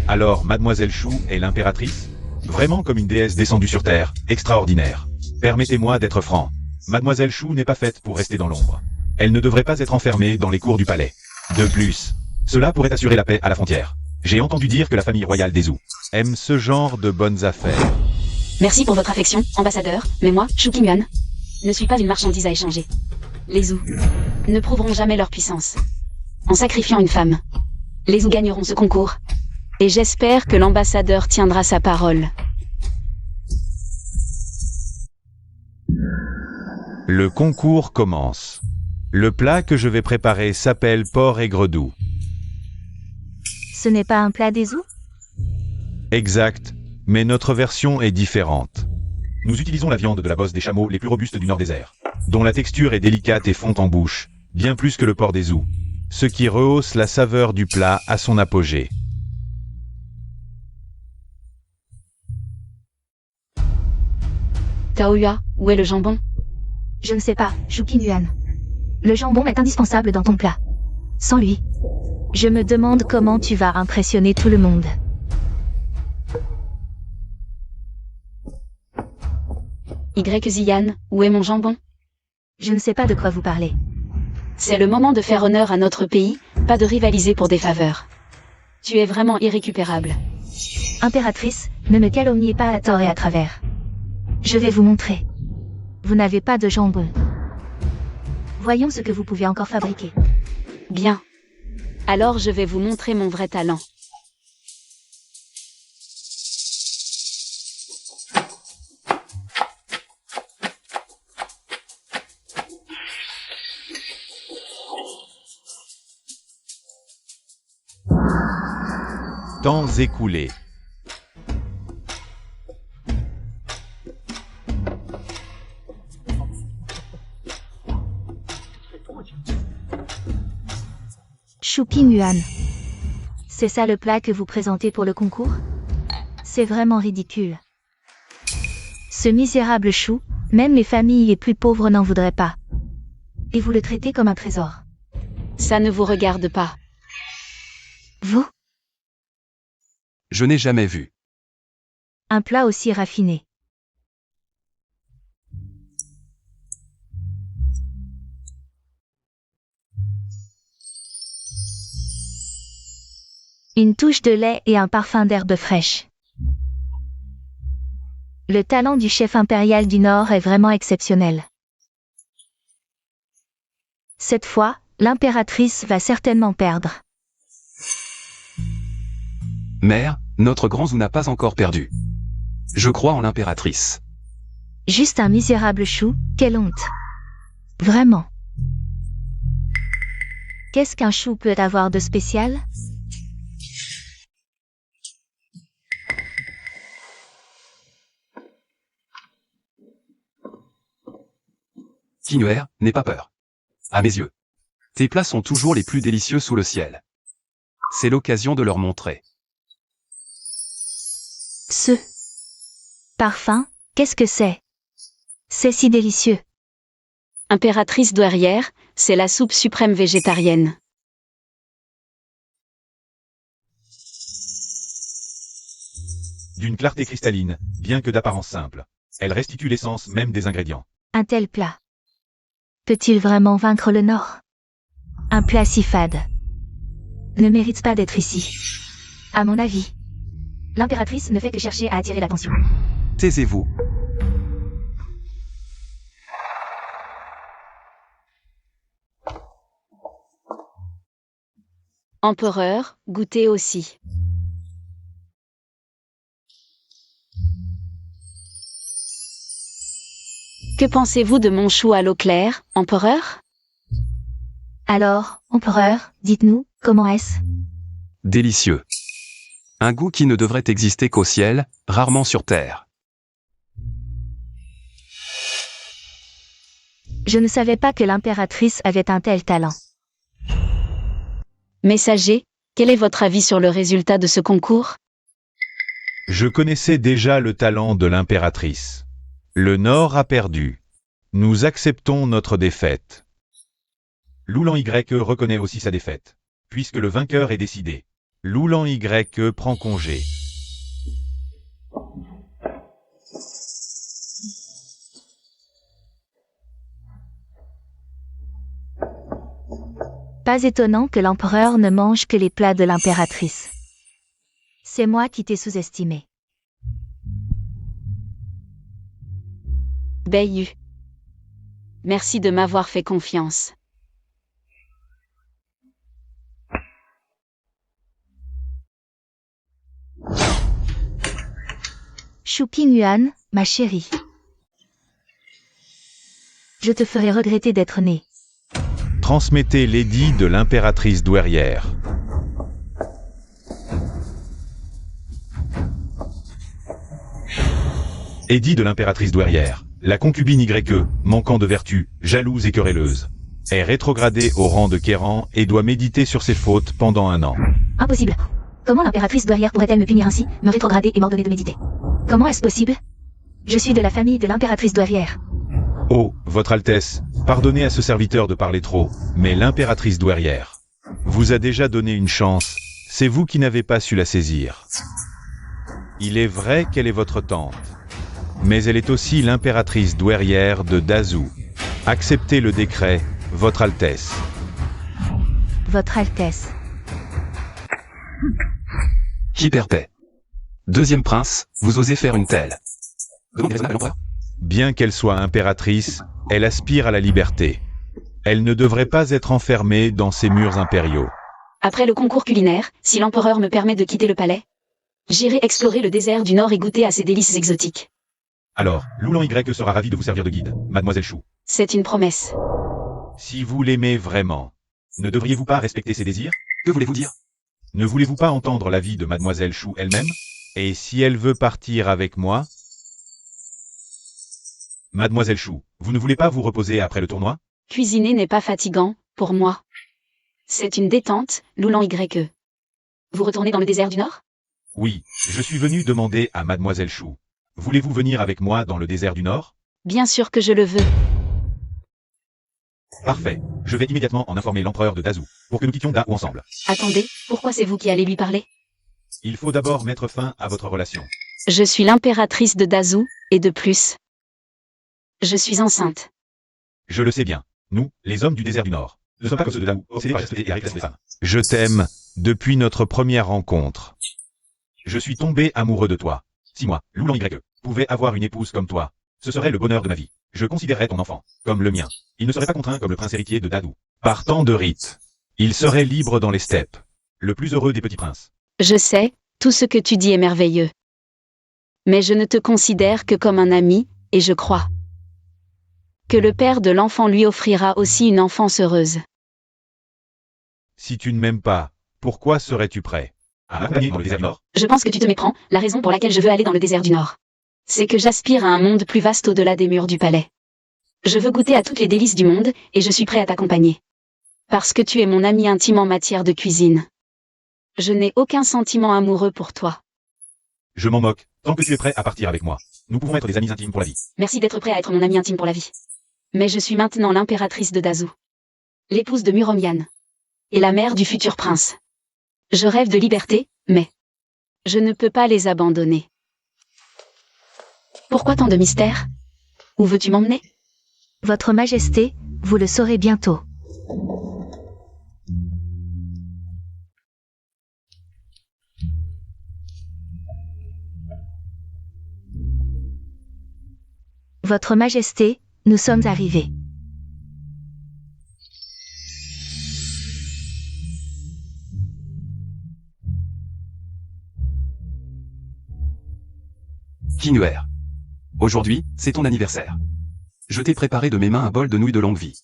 Alors, Mademoiselle Shu est l'impératrice? Vraiment comme une déesse descendue sur Terre, extraordinaire. Permettez-moi d'être franc. Mademoiselle Shu n'est pas faite pour rester dans l'ombre. Elle ne devrait pas être enfermée dans les cours du palais. De plus, cela pourrait assurer la paix à la frontière. J'ai entendu dire que la famille royale des Zou aime ce genre de bonnes affaires. Merci pour votre affection, ambassadeur, mais moi, Shu Qinyuan, ne suis pas une marchandise à échanger. Les Zou ne prouveront jamais leur puissance. En sacrifiant une femme, les Zou gagneront ce concours. Et j'espère que l'ambassadeur tiendra sa parole. Le concours commence. Le plat que je vais préparer s'appelle porc aigre doux. Ce n'est pas un plat des Zou? Exact, mais notre version est différente. Nous utilisons la viande de la bosse des chameaux les plus robustes du Nord-Désert, dont la texture est délicate et fond en bouche, bien plus que le porc des Zou, ce qui rehausse la saveur du plat à son apogée. Taoyua, où est le jambon? Je ne sais pas, Shu Qinyuan. Le jambon est indispensable dans ton plat. Sans lui, Je me demande comment tu vas impressionner tout le monde. Zian, où est mon jambon? Je ne sais pas de quoi vous parlez. C'est le moment de faire honneur à notre pays, pas de rivaliser pour des faveurs. Tu es vraiment irrécupérable. Impératrice, ne me calomniez pas à tort et à travers. Je vais vous montrer. Vous n'avez pas de jambon. Voyons ce que vous pouvez encore fabriquer. Bien. Alors je vais vous montrer mon vrai talent. Temps écoulé. Choupi Muan. C'est ça le plat que vous présentez pour le concours? C'est vraiment ridicule. Ce misérable chou, même les familles les plus pauvres n'en voudraient pas. Et vous le traitez comme un trésor. Ça ne vous regarde pas. Vous? Je n'ai jamais vu. Un plat aussi raffiné. Une touche de lait et un parfum d'herbe fraîche. Le talent du chef impérial du Nord est vraiment exceptionnel. Cette fois, l'impératrice va certainement perdre. Mère, notre grand Zou n'a pas encore perdu. Je crois en l'impératrice. Juste un misérable chou, quelle honte. Vraiment. Qu'est-ce qu'un chou peut avoir de spécial? Tignuer, n'aie pas peur. À mes yeux. Tes plats sont toujours les plus délicieux sous le ciel. C'est l'occasion de leur montrer. Ce parfum, qu'est-ce que c'est? C'est si délicieux. Impératrice douairière, c'est la soupe suprême végétarienne. D'une clarté cristalline, bien que d'apparence simple. Elle restitue l'essence même des ingrédients. Un tel plat. Peut-il vraiment vaincre le Nord? Un plat si fade ne mérite pas d'être ici. À mon avis, l'impératrice ne fait que chercher à attirer l'attention. Taisez-vous. Empereur, goûtez aussi. Que pensez-vous de mon chou à l'eau claire, empereur? Alors, empereur, dites-nous, comment est-ce? Délicieux. Un goût qui ne devrait exister qu'au ciel, rarement sur terre. Je ne savais pas que l'impératrice avait un tel talent. Messager, quel est votre avis sur le résultat de ce concours? Je connaissais déjà le talent de l'impératrice. Le Nord a perdu. Nous acceptons notre défaite. Loulan Y reconnaît aussi sa défaite, puisque le vainqueur est décidé. Loulan Y prend congé. Pas étonnant que l'empereur ne mange que les plats de l'impératrice. C'est moi qui t'ai sous-estimé. Bayu. Merci de m'avoir fait confiance. Choupi Nguyen, ma chérie. Je te ferai regretter d'être née. Transmettez l'édit de l'impératrice douairière. Édit de l'impératrice douairière. La concubine YE, manquant de vertu, jalouse et querelleuse, est rétrogradée au rang de Kéran et doit méditer sur ses fautes pendant 1 an. Impossible. Comment l'impératrice douairière pourrait-elle me punir ainsi, me rétrograder et m'ordonner de méditer? Comment est-ce possible? Je suis de la famille de l'impératrice douairière. Oh, Votre Altesse, pardonnez à ce serviteur de parler trop, mais l'impératrice douairière. vous a déjà donné une chance, c'est vous qui n'avez pas su la saisir. Il est vrai qu'elle est votre tante, mais elle est aussi l'impératrice douairière de Dazou. Acceptez le décret, Votre Altesse. Votre Altesse. Hyperpaix. Deuxième prince, vous osez faire une telle demande raisonnable à l'empereur? Bien qu'elle soit impératrice, elle aspire à la liberté. Elle ne devrait pas être enfermée dans ces murs impériaux. Après le concours culinaire, si l'empereur me permet de quitter le palais, j'irai explorer le désert du Nord et goûter à ses délices exotiques. Alors, Loulan Y sera ravi de vous servir de guide, Mademoiselle Chou. C'est une promesse. Si vous l'aimez vraiment, ne devriez-vous pas respecter ses désirs? Que voulez-vous dire? Ne voulez-vous pas entendre l'avis de Mademoiselle Chou elle-même? Et si elle veut partir avec moi? Mademoiselle Chou, vous ne voulez pas vous reposer après le tournoi? Cuisiner n'est pas fatigant, pour moi. C'est une détente, Loulan YE. Vous retournez dans le désert du Nord? Oui, je suis venu demander à Mademoiselle Chou. Voulez-vous venir avec moi dans le désert du Nord? Bien sûr que je le veux. Parfait. Je vais immédiatement en informer l'empereur de Dazou, pour que nous quittions Dao ensemble. Attendez, pourquoi c'est vous qui allez lui parler? Il faut d'abord mettre fin à votre relation. Je suis l'impératrice de Dazou, et de plus. Je suis enceinte. Je le sais bien. Nous, les hommes du désert du Nord, ne sommes pas comme ceux de Dao, obsédés par respecter et avec les femmes. Je t'aime, depuis notre première rencontre. Je suis tombé amoureux de toi. Si moi, Loulan Y, pouvais avoir une épouse comme toi, ce serait le bonheur de ma vie. Je considérerais ton enfant comme le mien. Il ne serait pas contraint comme le prince héritier de Dadou. Partant de rites, il serait libre dans les steppes. Le plus heureux des petits princes. Je sais, tout ce que tu dis est merveilleux. Mais je ne te considère que comme un ami, et je crois que le père de l'enfant lui offrira aussi une enfance heureuse. Si tu ne m'aimes pas, pourquoi serais-tu prêt à m'accompagner dans le désert du Nord? Je pense que tu te méprends, la raison pour laquelle je veux aller dans le désert du Nord. C'est que j'aspire à un monde plus vaste au-delà des murs du palais. Je veux goûter à toutes les délices du monde, et je suis prêt à t'accompagner. Parce que tu es mon ami intime en matière de cuisine. Je n'ai aucun sentiment amoureux pour toi. Je m'en moque, tant que tu es prêt à partir avec moi. Nous pouvons être des amis intimes pour la vie. Merci d'être prêt à être mon ami intime pour la vie. Mais je suis maintenant l'impératrice de Dazou. L'épouse de Muromian. Et la mère du futur prince. Je rêve de liberté, mais je ne peux pas les abandonner. Pourquoi tant de mystère? Où veux-tu m'emmener? Votre Majesté, vous le saurez bientôt. Votre Majesté, nous sommes arrivés. Kinuer. Aujourd'hui, c'est ton anniversaire. Je t'ai préparé de mes mains un bol de nouilles de longue vie.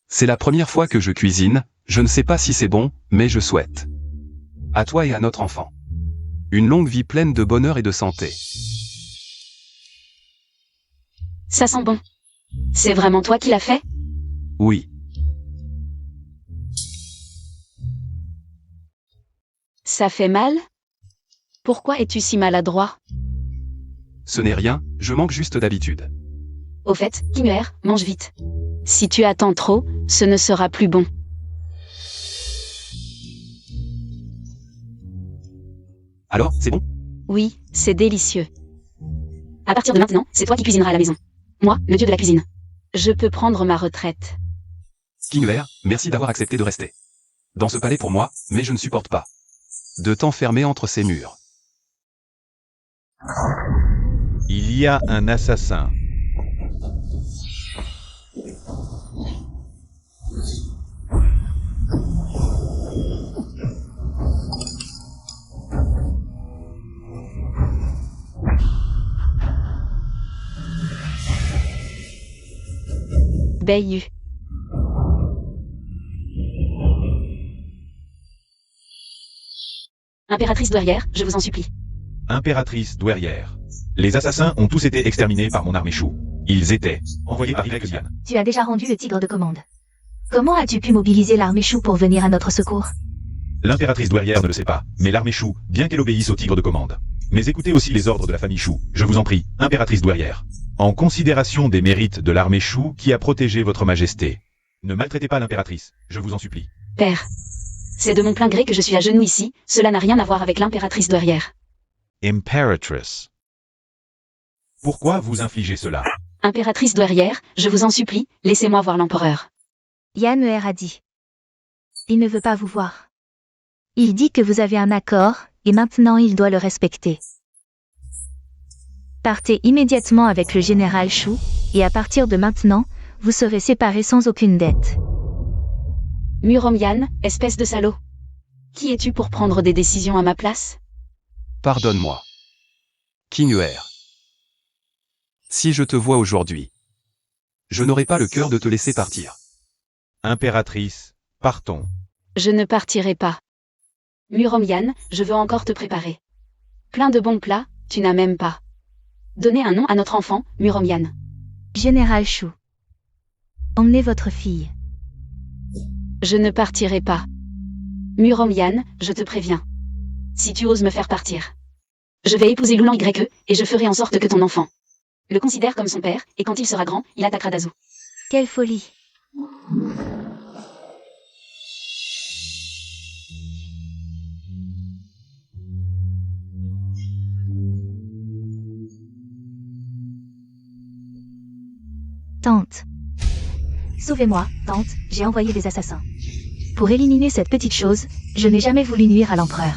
C'est la première fois que je cuisine, je ne sais pas si c'est bon, mais je souhaite. À toi et à notre enfant. Une longue vie pleine de bonheur et de santé. Ça sent bon. C'est vraiment toi qui l'as fait? Oui. Ça fait mal? Pourquoi es-tu si maladroit? Ce n'est rien, je manque juste d'habitude. Au fait, Kinuer, mange vite. Si tu attends trop, ce ne sera plus bon. Alors, c'est bon? Oui, c'est délicieux. À partir de maintenant, c'est toi qui cuisineras à la maison. Moi, le dieu de la cuisine. Je peux prendre ma retraite. Kinuer, merci d'avoir accepté de rester dans ce palais pour moi, mais je ne supporte pas de t'enfermer entre ces murs. Il y a un assassin. Bayu. Impératrice douairière, je vous en supplie. Impératrice douairière. Les assassins ont tous été exterminés par mon armée chou. Ils étaient envoyés par Xian. Tu as déjà rendu le tigre de commande. Comment as-tu pu mobiliser l'armée chou pour venir à notre secours? L'impératrice douairière ne le sait pas, mais l'armée chou, bien qu'elle obéisse au tigre de commande. Mais écoutez aussi les ordres de la famille chou, je vous en prie, impératrice douairière. En considération des mérites de l'armée chou qui a protégé votre majesté. Ne maltraitez pas l'impératrice, je vous en supplie. Père, C'est de mon plein gré que je suis à genoux ici, cela n'a rien à voir avec l'impératrice douairière. Imperatrice. Pourquoi vous infligez cela? Impératrice douairière, je vous en supplie, laissez-moi voir l'empereur. Yann a dit. Il ne veut pas vous voir. Il dit que vous avez un accord, et maintenant il doit le respecter. Partez immédiatement avec le général Shu, et à partir de maintenant, vous serez séparés sans aucune dette. Muromian, espèce de salaud. Qui es-tu pour prendre des décisions à ma place? Pardonne-moi. Kinuer. Si je te vois aujourd'hui, je n'aurai pas le cœur de te laisser partir. Impératrice, partons. Je ne partirai pas. Muromian, je veux encore te préparer. Plein de bons plats, tu n'as même pas. Donnez un nom à notre enfant, Muromian. Général Shu. Emmenez votre fille. Je ne partirai pas. Muromian, je te préviens. Si tu oses me faire partir, je vais épouser Loulan YE, et je ferai en sorte que ton enfant le considère comme son père, et quand il sera grand, il attaquera Dazu. Quelle folie! Tante. Sauvez-moi, tante, j'ai envoyé des assassins. Pour éliminer cette petite chose, je n'ai jamais voulu nuire à l'empereur.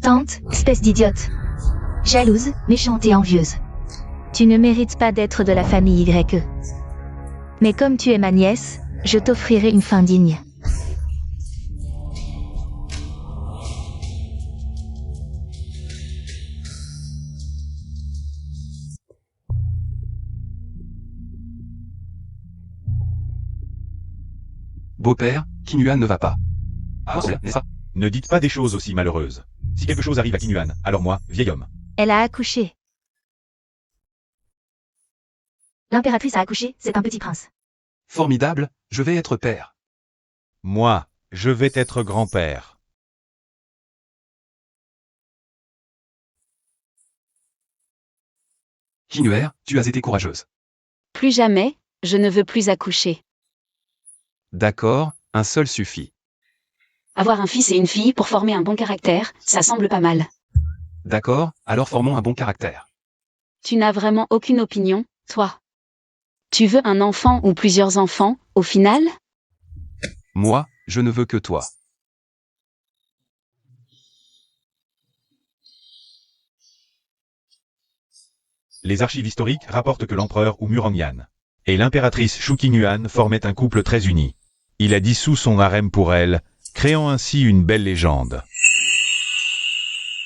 Tante, espèce d'idiote. Jalouse, méchante et envieuse. Tu ne mérites pas d'être de la famille YE. Mais comme tu es ma nièce, je t'offrirai une fin digne. Beau-père, Kinuan ne va pas. Ah, cela, n'est-ce pas? Ne dites pas des choses aussi malheureuses. Si quelque chose arrive à Kinuan, alors moi, vieil homme. Elle a accouché. L'impératrice a accouché, c'est un petit prince. Formidable, je vais être père. Moi, je vais être grand-père. Kinuer, tu as été courageuse. Plus jamais, je ne veux plus accoucher. D'accord, un seul suffit. Avoir un fils et une fille pour former un bon caractère, ça semble pas mal. D'accord, alors formons un bon caractère. Tu n'as vraiment aucune opinion, toi. Tu veux un enfant ou plusieurs enfants, au final? Moi, je ne veux que toi. Les archives historiques rapportent que l'empereur Murongyane et l'impératrice Shu Kinuan formaient un couple très uni. Il a dissous son harem pour elle, créant ainsi une belle légende.